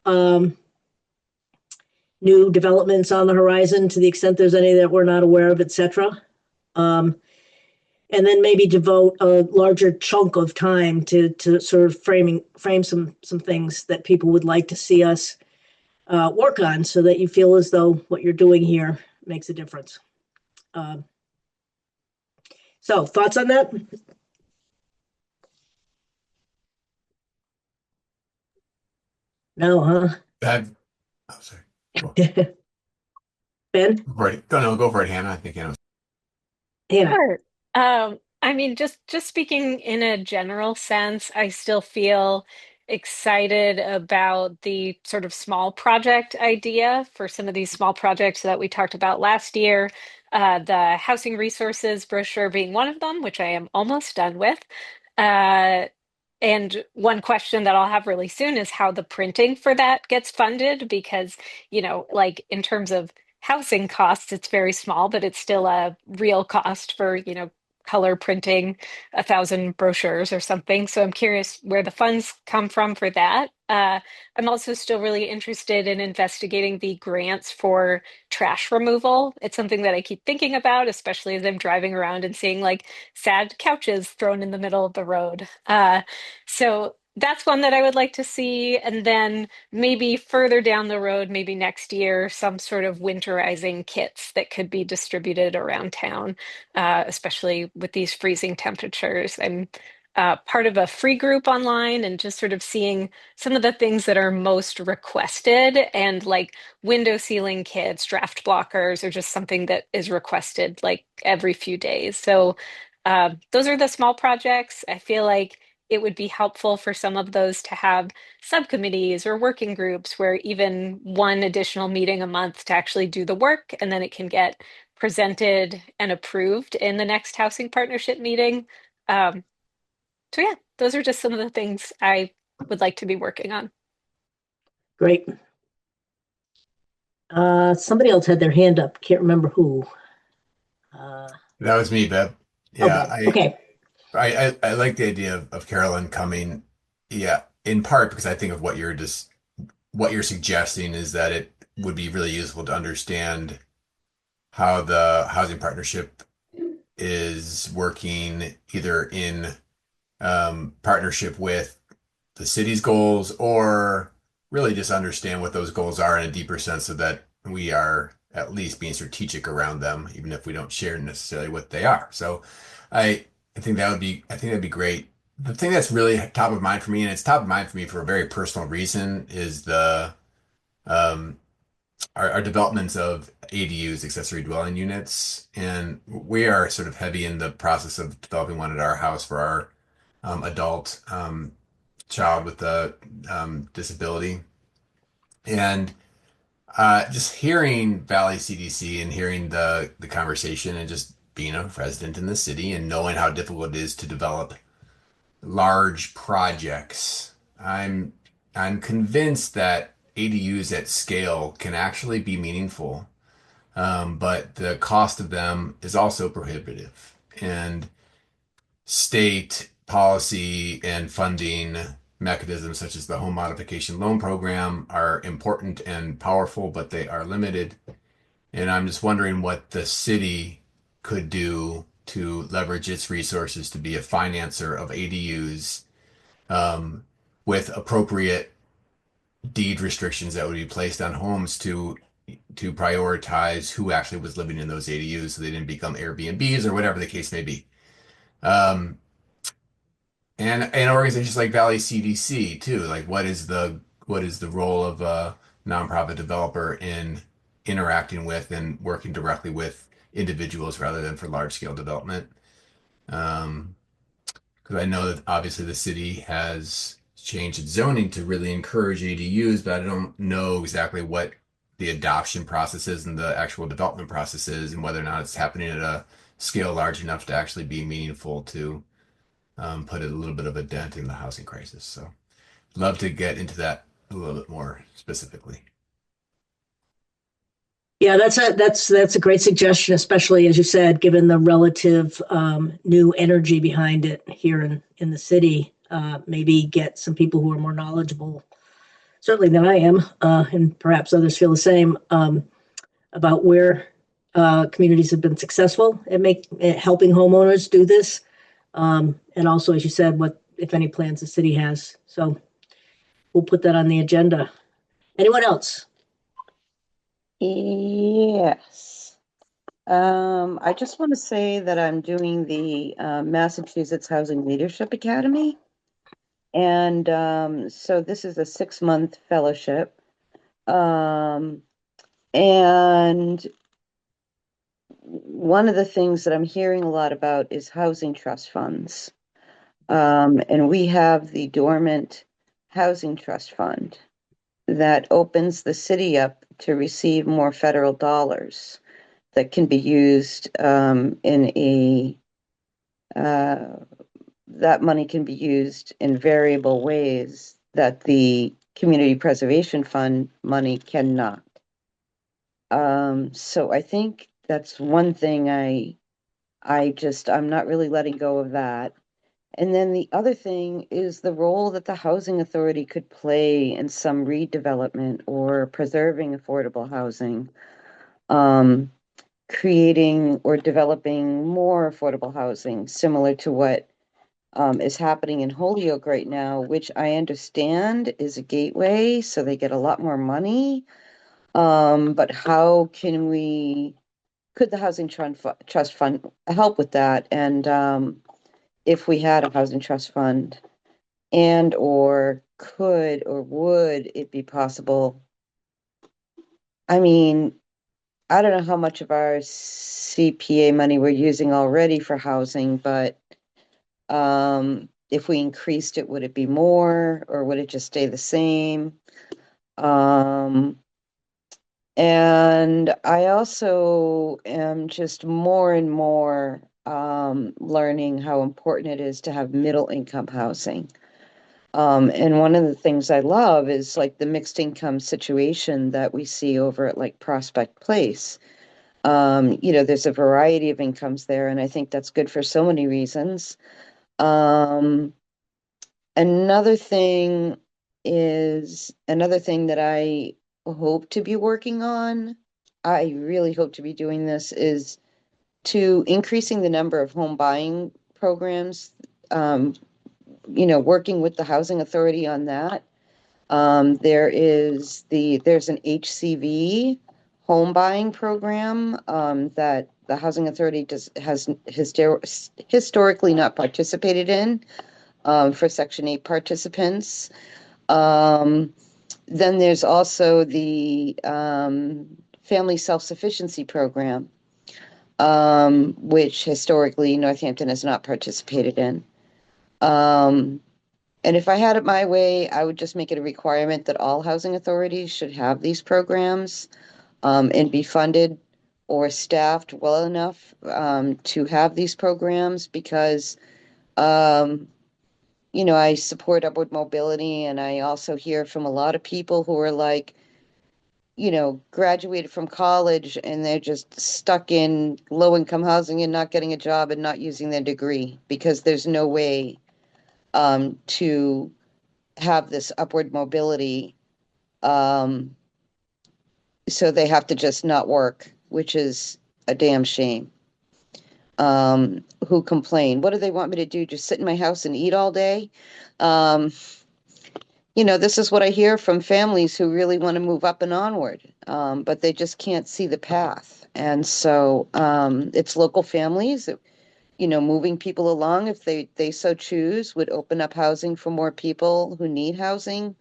New developments on the horizon to the extent there's any that we're not aware of, etc. And then maybe devote a larger chunk of time to sort of frame some things that people would like to see us work on, so that you feel as though what you're doing here makes a difference. So thoughts on that? No, huh? Oh, sorry. Ben? Right. Go for it, Hannah. I think Hannah. Yeah. Sure. I mean, just speaking in a general sense, I still feel excited about the sort of small project idea for some of these small projects that we talked about last year. The housing resources brochure being one of them, which I am almost done with. Uh, and one question that I'll have really soon is how the printing for that gets funded, because, like in terms of housing costs, it's very small, but it's still a real cost for, color printing 1,000 brochures or something. So I'm curious where the funds come from for that. I'm also still really interested in investigating the grants for trash removal. It's something that I keep thinking about, especially as I'm driving around and seeing like sad couches thrown in the middle of the road. So that's one that I would like to see. And then maybe further down the road, maybe next year, some sort of winterizing kits that could be distributed around town, especially with these freezing temperatures. I'm part of a free group online and just sort of seeing some of the things that are most requested, and like window sealing kits, draft blockers, or just something that is requested like every few days. So those are the small projects. I feel like it would be helpful for some of those to have subcommittees or working groups where even one additional meeting a month to actually do the work, and then it can get presented and approved in the next housing partnership meeting. So yeah, those are just some of the things I would like to be working on. Great. Somebody else had their hand up. Can't remember who. That was me, Bev. Yeah, Okay. I like the idea of Carolyn coming. Yeah, in part because I think of what you're suggesting is that it would be really useful to understand how the housing partnership is working, either in partnership with the city's goals, or really just understand what those goals are in a deeper sense, so that we are at least being strategic around them, even if we don't share necessarily what they are. So I think that'd be great. The thing that's really top of mind for me, and it's top of mind for me for a very personal reason, is the um, our developments of ADUs, accessory dwelling units, and we are sort of heavy in the process of developing one at our house for our adult child with a disability. And just hearing Valley CDC and hearing the conversation, and just being a resident in the city and knowing how difficult it is to develop large projects, I'm convinced that ADUs at scale can actually be meaningful, but the cost of them is also prohibitive. And state policy and funding mechanisms such as the home modification loan program are important and powerful, but they are limited. And I'm just wondering what the city could do to leverage its resources to be a financer of ADUs, with appropriate deed restrictions that would be placed on homes to prioritize who actually was living in those ADUs, so they didn't become Airbnbs or whatever the case may be. Um, and organizations like Valley CDC too. Like, what is the role of a nonprofit developer in interacting with and working directly with individuals rather than for large scale development? Because I know that obviously the city has change its zoning to really encourage ADUs, but I don't know exactly what the adoption process is and the actual development process is, and whether or not it's happening at a scale large enough to actually be meaningful to put a little bit of a dent in the housing crisis. So, love to get into that a little bit more specifically. Yeah, that's a great suggestion, especially as you said, given the relative new energy behind it here in the city. Maybe get some people who are more knowledgeable, certainly than I am, and perhaps others feel the same, about where communities have been successful at helping homeowners do this, and also, as you said, what, if any, plans the city has. So we'll put that on the agenda. Anyone else? Yes. I just want to say that I'm doing the Massachusetts Housing Leadership Academy. And so this is a 6-month fellowship. And one of the things that I'm hearing a lot about is housing trust funds. And we have the dormant housing trust fund that opens the city up to receive more federal dollars that can be used that money can be used in variable ways that the Community Preservation Fund money cannot. So I think that's one thing I'm not really letting go of that. And then the other thing is the role that the housing authority could play in some redevelopment or preserving affordable housing, creating or developing more affordable housing, similar to what is happening in Holyoke right now, which I understand is a gateway, so they get a lot more money. But how could the Housing Trust Fund help with that? And if we had a housing trust fund, and or could or would it be possible? I mean, I don't know how much of our CPA money we're using already for housing, but if we increased it, would it be more or would it just stay the same? And I also am just more and more learning how important it is to have middle income housing. And one of the things I love is like the mixed income situation that we see over at like Prospect Place. There's a variety of incomes there, and I think that's good for so many reasons. Another thing that I hope to be working on, I really hope to be doing this, is to increasing the number of home buying programs, working with the housing authority on that. There's an HCV home buying program that the housing authority has historically not participated in for Section 8 participants. Then there's also the Family Self-Sufficiency Program, which historically Northampton has not participated in. And if I had it my way, I would just make it a requirement that all housing authorities should have these programs and be funded or staffed well enough to have these programs because I support upward mobility, and I also hear from a lot of people who are like, graduated from college and they're just stuck in low income housing and not getting a job and not using their degree because there's no way to have this upward mobility. So they have to just not work, which is a damn shame. Who complain? What do they want me to do? Just sit in my house and eat all day? This is what I hear from families who really want to move up and onward, but they just can't see the path. And so it's local families that, moving people along, if they so choose, would open up housing for more people who need housing.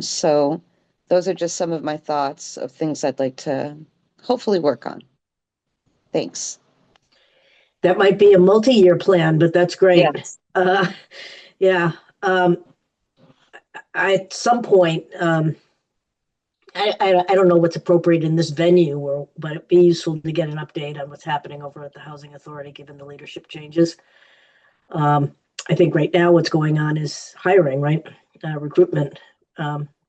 So those are just some of my thoughts of things I'd like to hopefully work on. Thanks. That might be a multi-year plan, but that's great. Yes. Yeah. at some point, I don't know what's appropriate in this venue, but it'd be useful to get an update on what's happening over at the Housing Authority, given the leadership changes. I think right now what's going on is hiring, right? Recruitment.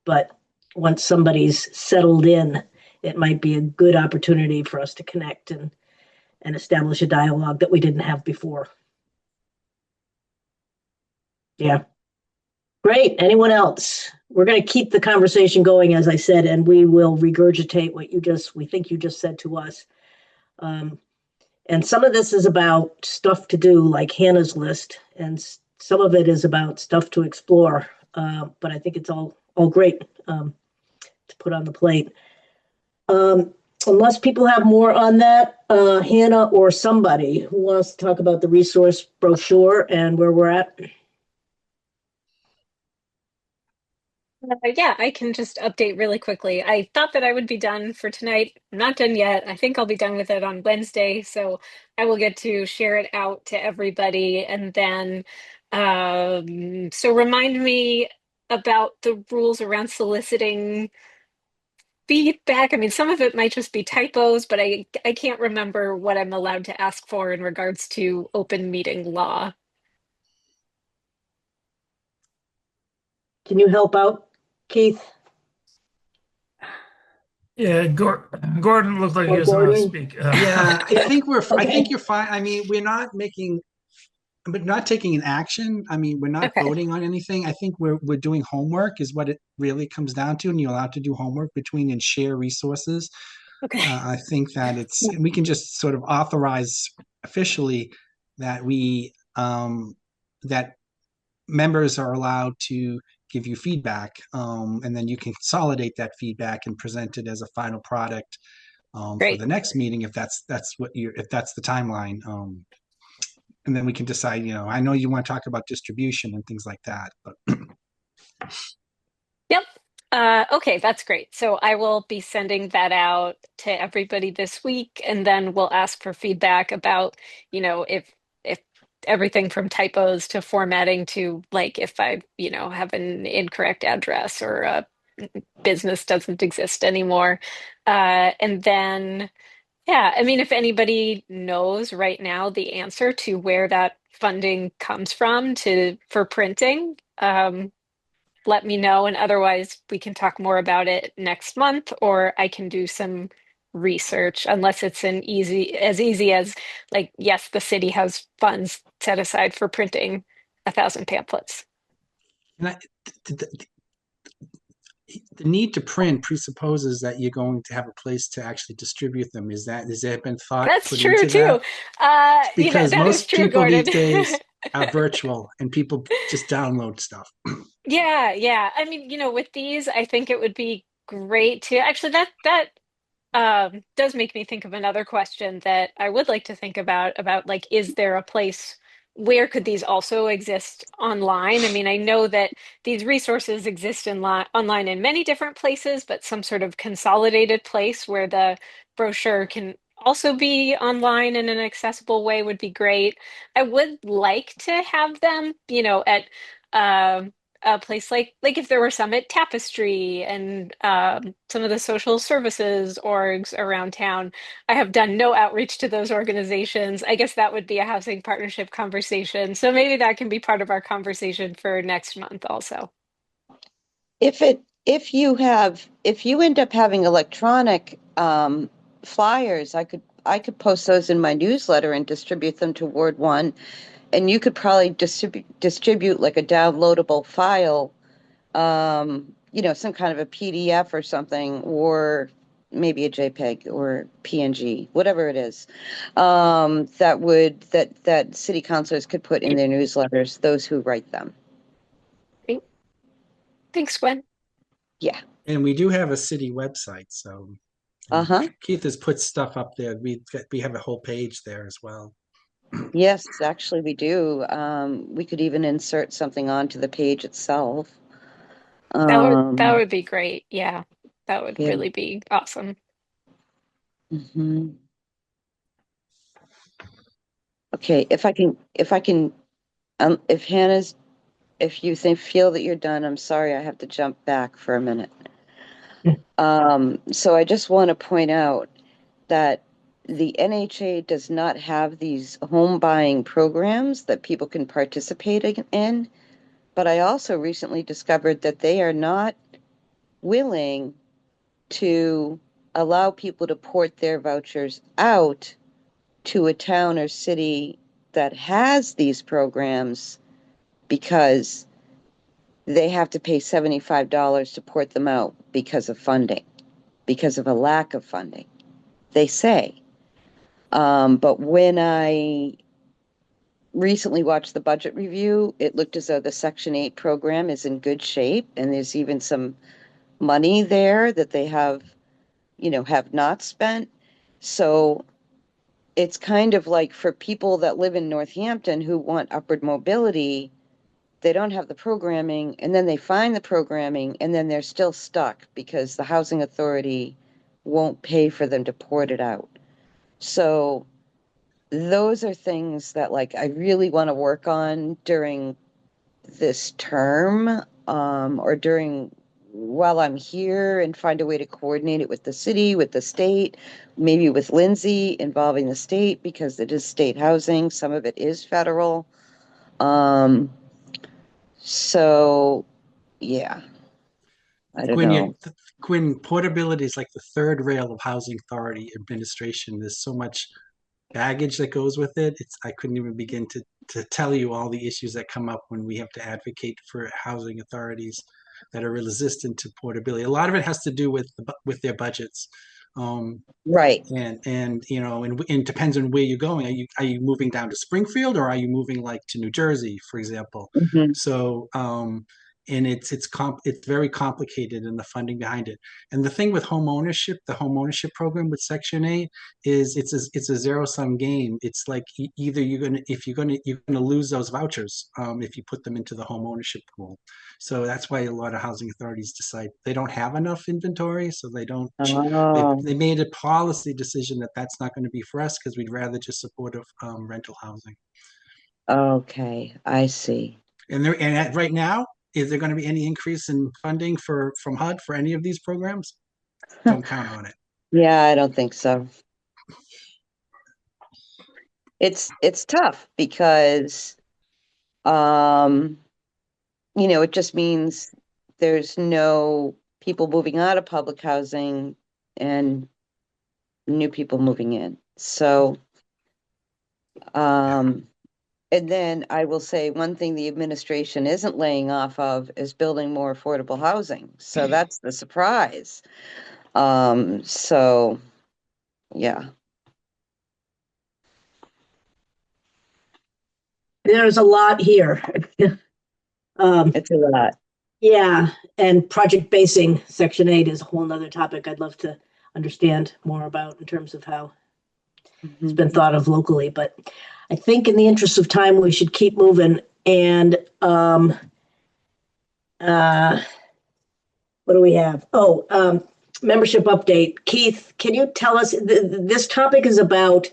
But once somebody's settled in, it might be a good opportunity for us to connect and establish a dialogue that we didn't have before. Yeah. Great. Anyone else? We're going to keep the conversation going, as I said, and we will regurgitate what we think you just said to us. And some of this is about stuff to do, like Hannah's list, and some of it is about stuff to explore. But I think it's all great to put on the plate. Unless people have more on that, Hannah or somebody who wants to talk about the resource brochure and where we're at. Yeah, I can just update really quickly. I thought that I would be done for tonight. I'm not done yet. I think I'll be done with it on Wednesday, so I will get to share it out to everybody. And then, so remind me about the rules around soliciting feedback. I mean, some of it might just be typos, but I can't remember what I'm allowed to ask for in regards to open meeting law. Can you help out, Keith? Yeah, Gordon looked like he Or was about to Gordon? speak. Yeah, I think I Okay. think you're fine. I mean, we're not taking an action. I mean, we're not Okay, voting on anything. I think we're doing homework is what it really comes down to, and you're allowed to do homework between and share resources. okay, I think that we can just sort of authorize officially that that members are allowed to give you feedback, and then you can consolidate that feedback and present it as a final product for great. the next meeting if that's if that's the timeline. And then we can decide. I know you want to talk about distribution and things like that, but Yep. Okay, that's great. So I will be sending that out to everybody this week, and then we'll ask for feedback about, if everything from typos to formatting to like if I, have an incorrect address or a business doesn't exist anymore. And then, yeah, I mean, if anybody knows right now the answer to where that funding comes from for printing, let me know, and otherwise we can talk more about it next month, or I can do some research, unless it's as easy as like, yes, the city has funds set aside for printing 1,000 pamphlets. and the need to print presupposes that you're going to have a place to actually distribute them. Has there been thought That's put true into too. that? Yeah, Because that is most true, people Gordon. these days are virtual and people just download stuff. Yeah, yeah. I mean, with these, I think it would be great to actually that does make me think of another question that I would like to think about like, is there a place where could these also exist online? I mean, I know that these resources exist online in many different places, but some sort of consolidated place where the brochure can also be online in an accessible way would be great. I would like to have them, at um a place like if there were some at Tapestry and some of the social services orgs around town. I have done no outreach to those organizations. I guess that would be a housing partnership conversation. So maybe that can be part of our conversation for next month also. If you end up having electronic flyers, I could post those in my newsletter and distribute them to Ward 1, and you could probably distribute like a downloadable file, some kind of a PDF or something, or maybe a JPEG or PNG, whatever it is, that city councilors could put in their newsletters, those who write them. Great. Thanks, Gwen. Yeah. And we do have a city website, so Uh-huh. Keith has put stuff up there. We have a whole page there as well. Yes, actually we do. We could even insert something onto the page itself. That would be great. Yeah. That would Yeah. really be awesome. Mhm. Okay, if Hannah's if you feel that you're done, I'm sorry, I have to jump back for a minute. So I just want to point out that the NHA does not have these home buying programs that people can participate in. But I also recently discovered that they are not willing to allow people to port their vouchers out to a town or city that has these programs because they have to pay $75 to port them out because of funding, because of a lack of funding, they say. But when I recently watched the budget review, it looked as though the Section 8 program is in good shape, and there's even some money there that they have not spent. So it's kind of like for people that live in Northampton who want upward mobility, they don't have the programming, and then they find the programming, and then they're still stuck because the housing authority won't pay for them to port it out. So those are things that like I really want to work on during this term, or while I'm here, and find a way to coordinate it with the city, with the state, maybe with Lindsay involving the state because it is state housing. Some of it is federal. So yeah, I don't know. Quinn, portability is like the third rail of housing authority administration. There's so much baggage that goes with it. I couldn't even begin to tell you all the issues that come up when we have to advocate for housing authorities that are resistant to portability. A lot of it has to do with their budgets. Right. And it depends on where you're going. Are you moving down to Springfield, or are you moving like to New Jersey, for example? Mhm. So and it's very complicated in the funding behind it. And the thing with home ownership, the home ownership program with Section 8 is it's a zero sum game. It's like either you're gonna lose those vouchers if you put them into the home ownership pool. So that's why a lot of housing authorities decide they don't have enough inventory, so they don't. Oh, They made a policy decision that that's not going to be for us because we'd rather just support rental housing. okay, I see. Right now, is there going to be any increase in funding from HUD for any of these programs? Don't count on it. Yeah, I don't think so. It's tough because it just means there's no people moving out of public housing and new people moving in. So and then I will say one thing the administration isn't laying off of is building more affordable housing. So that's the surprise. So yeah. There's a lot here. It's a lot. Yeah, and project basing Section 8 is a whole nother topic I'd love to understand more about in terms of how it's been thought of locally. But I think in the interest of time, we should keep moving. And what do we have? Oh, membership update. Keith, can you tell us, this topic is about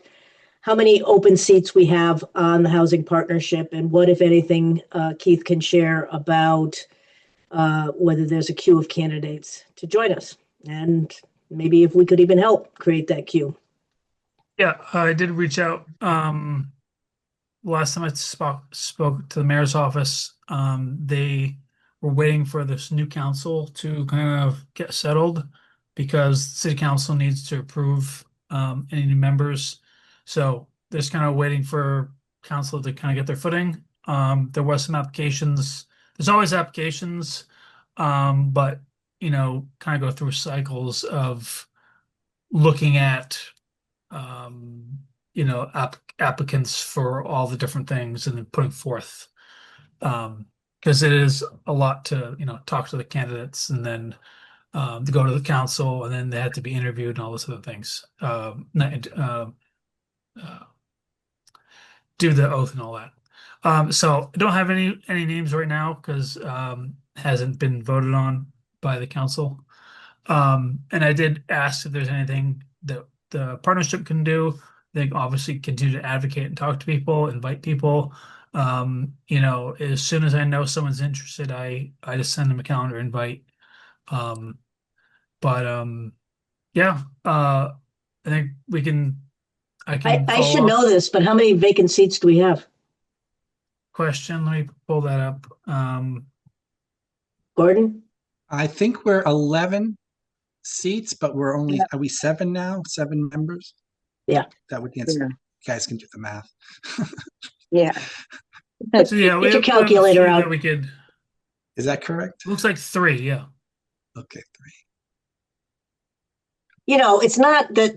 how many open seats we have on the housing partnership, and what, if anything, Keith can share about whether there's a queue of candidates to join us, and maybe if we could even help create that queue. Yeah, I did reach out. Last time I spoke to the mayor's office, they were waiting for this new council to kind of get settled because city council needs to approve any new members. So they're just kind of waiting for council to kind of get their footing. There was some applications. There's always applications, but kind of go through cycles of looking at applicants for all the different things and then putting forth, because it is a lot to talk to the candidates and then to go to the council, and then they have to be interviewed and all those other things, do the oath and all that. So I don't have any names right now because hasn't been voted on by the council. And I did ask if there's anything that the partnership can do. They obviously continue to advocate and talk to people, invite people. as soon as I know someone's interested, I just send them a calendar invite. Um, but yeah, I think I I, can I should follow up. know this, but how many vacant seats do we have? Question. Let me pull that up. Gordon? I think we're 11 seats, but we're only, are we seven now? Seven members? Yeah. That would answer. Yeah. You guys can do the math. Yeah. So yeah, Get your we have a calculator few out. that we could. Is that correct? Looks like three. Yeah. Okay, three. It's not that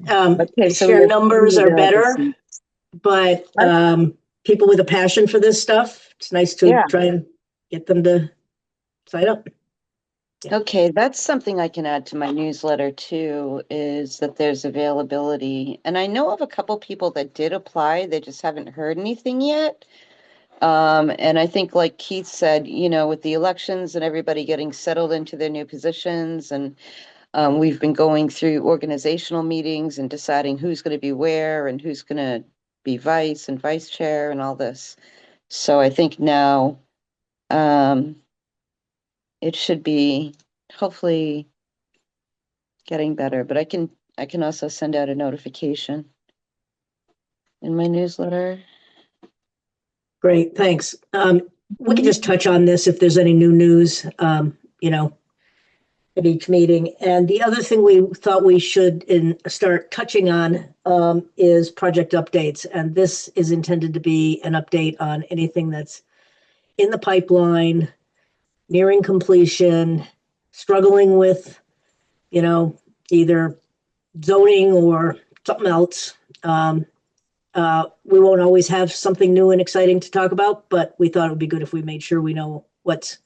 Okay, so sheer we have numbers three are available better, seats. but That's- people with a passion for this stuff, it's nice to Yeah. try and get them to sign up. Yeah. Okay, that's something I can add to my newsletter too, is that there's availability. And I know of a couple people that did apply, they just haven't heard anything yet. And I think like Keith said, with the elections and everybody getting settled into their new positions, and we've been going through organizational meetings and deciding who's going to be where and who's going to be vice and vice chair and all this. So I think now it should be hopefully getting better, but I can also send out a notification in my newsletter. Great, thanks. We can just touch on this if there's any new news, at each meeting. And the other thing we thought we should start touching on is project updates. And this is intended to be an update on anything that's in the pipeline, nearing completion, struggling with, either zoning or something else. We won't always have something new and exciting to talk about, but we thought it would be good if we made sure we know what's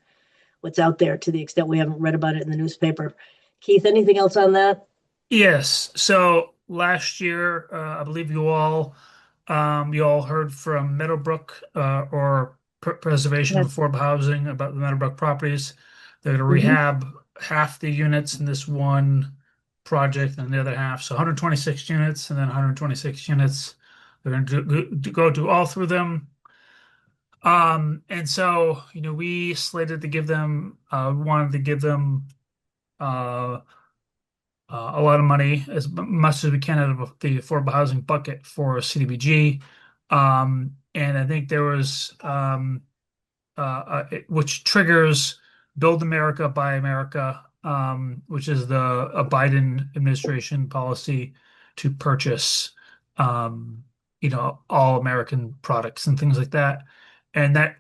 out there to the extent we haven't read about it in the newspaper. Keith, anything else on that? Yes. So last year, I believe you all heard from Meadowbrook, or Preservation of Affordable Housing, about the Meadowbrook properties. They're going to rehab half the units in this one project and the other half. So 126 units and then 126 units. They're going to go do all through them. And so, we slated to give them, wanted to give them, a lot of money, as much as we can, out of the affordable housing bucket for CDBG. And I think there was, which triggers Build America, Buy America, which is a Biden administration policy to purchase, all American products and things like that. And that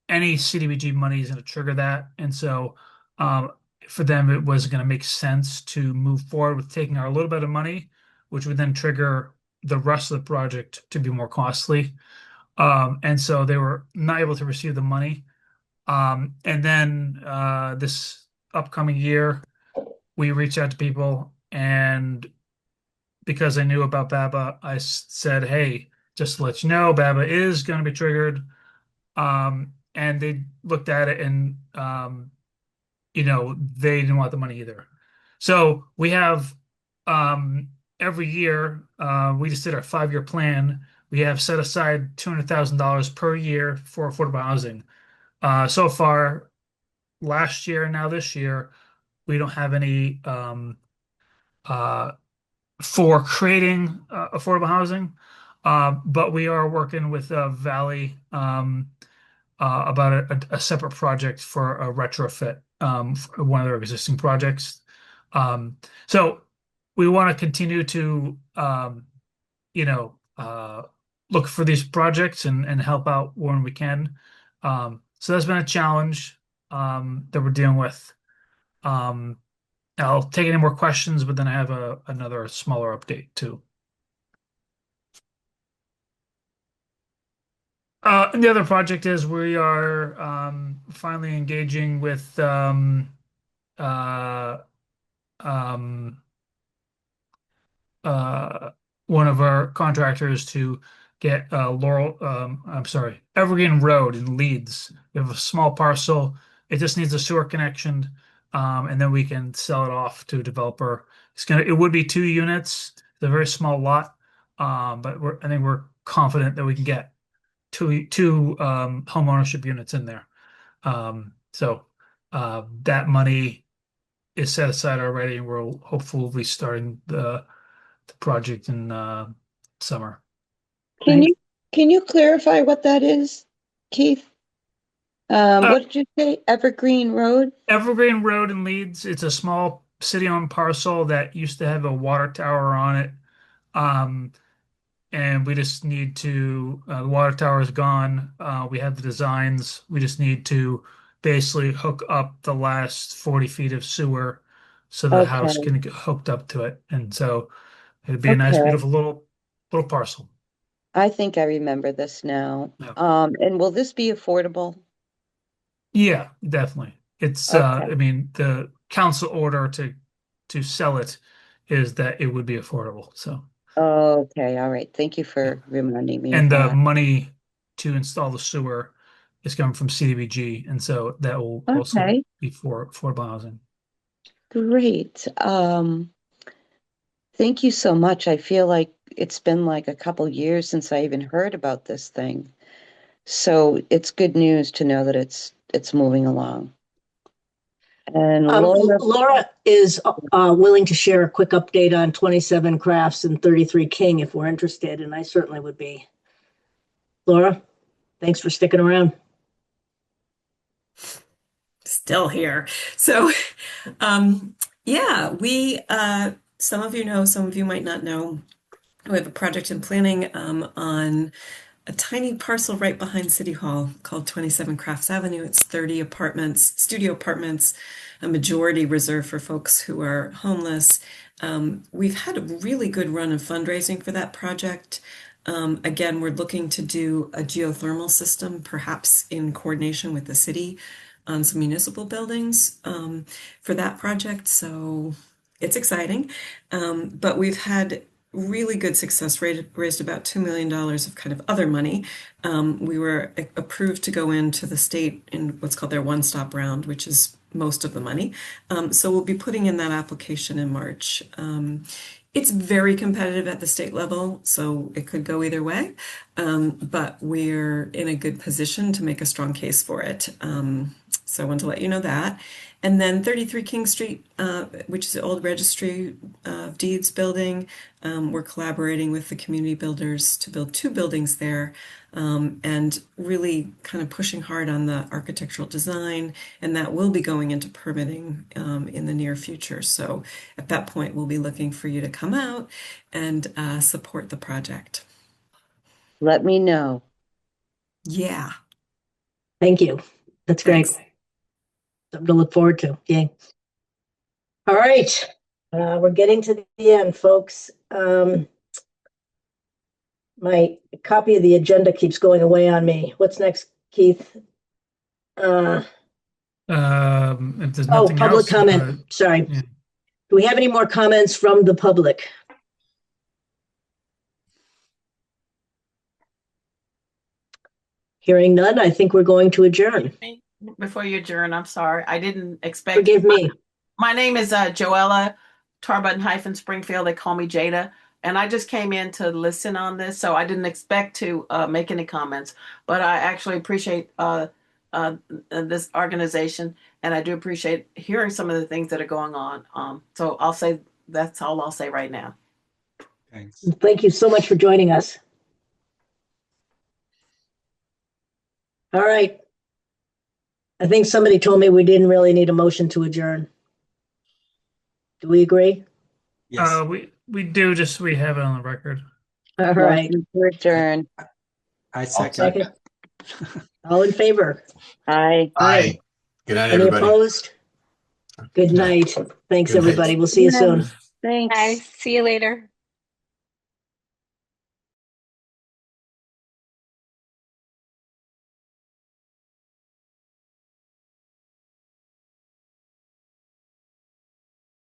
any CDBG money is going to trigger that. And so, for them, it was going to make sense to move forward with taking our little bit of money, which would then trigger the rest of the project to be more costly. And so they were not able to receive the money. And then this upcoming year, we reached out to people, and because I knew about BABA, I said, "Hey, just to let you know, BABA is going to be triggered." And they looked at it, and they didn't want the money either. So we have, every year, we just did our 5-year plan. We have set aside $200,000 per year for affordable housing. So far, last year and now this year, we don't have any for creating affordable housing, but we are working with Valley, about a separate project for a retrofit, for one of their existing projects. So we want to continue to, you know, uh, look for these projects and help out when we can. So that's been a challenge that we're dealing with. I'll take any more questions, but then I have another smaller update too. And the other project is we are finally engaging with uh, um, one of our contractors to get Evergreen Road in Leeds. We have a small parcel. It just needs a sewer connection, and then we can sell it off to a developer. It would be 2 units. It's a very small lot, but I think we're confident that we can get two home ownership units in there. So that money is set aside already, and we'll hopefully be starting the project in summer. Can you clarify what that is, Keith? What did you say? Evergreen Road? Evergreen Road in Leeds. It's a small city-owned parcel that used to have a water tower on it. And we just need to, the water tower is gone. We have the designs. We just need to basically hook up the last 40 feet of sewer so the house Okay. can get hooked up to it. And so it'd be a nice, Okay. beautiful little parcel. I think I remember this now. Yeah. And will this be affordable? Yeah, definitely. It's Okay. I mean, the council order to sell it is that it would be affordable. So Okay, all right. Thank you for reminding me of and the that. money to install the sewer is coming from CDBG, and so that will also Okay, be for affordable housing. great. Thank you so much. I feel like it's been like a couple years since I even heard about this thing. So it's good news to know that it's moving along. And Laura, Laura is willing to share a quick update on 27 Crafts and 33 King if we're interested, and I certainly would be. Laura, thanks for sticking around. Still here. So, yeah, some of you know, some of you might not know. We have a project in planning on a tiny parcel right behind City Hall called 27 Crafts Avenue. It's 30 apartments, studio apartments, a majority reserved for folks who are homeless. We've had a really good run of fundraising for that project. Again, we're looking to do a geothermal system, perhaps in coordination with the city on some municipal buildings for that project. So it's exciting. But we've had really good success rate, raised about $2 million of kind of other money. We were approved to go into the state in what's called their one-stop round, which is most of the money. So we'll be putting in that application in March. It's very competitive at the state level, so it could go either way. But we're in a good position to make a strong case for it. So I want to let you know that. And then 33 King Street, which is the old Registry of Deeds building, we're collaborating with the community builders to build two buildings there, and really kind of pushing hard on the architectural design, and that will be going into permitting in the near future. So at that point, we'll be looking for you to come out and support the project. let me know. Yeah. Thank you. That's Thanks. great. Something to look forward to. Yay. All right. We're getting to the end, folks. My copy of the agenda keeps going away on me. What's next, Keith? If there's Oh, nothing public else, comment. Sorry. yeah. Do we have any more comments from the public? Hearing none, I think we're going to adjourn. Before you adjourn, I'm sorry. I didn't expect. Forgive me. My name is Joella Tarbutton-Springfield. They call me Jada. And I just came in to listen on this, so I didn't expect to make any comments. But I actually appreciate this organization, and I do appreciate hearing some of the things that are going on. So I'll say that's all I'll say right now. Thanks. Thank you so much for joining us. All right. I think somebody told me we didn't really need a motion to adjourn. Do we agree? Yes. We do, just we have it on the record. All right. Motion to adjourn. I second. All in favor? Aye. Bye. Good night, Any everybody. opposed? Good night. Thanks, Good night. everybody. We'll see you soon. Thanks. Bye. See you later.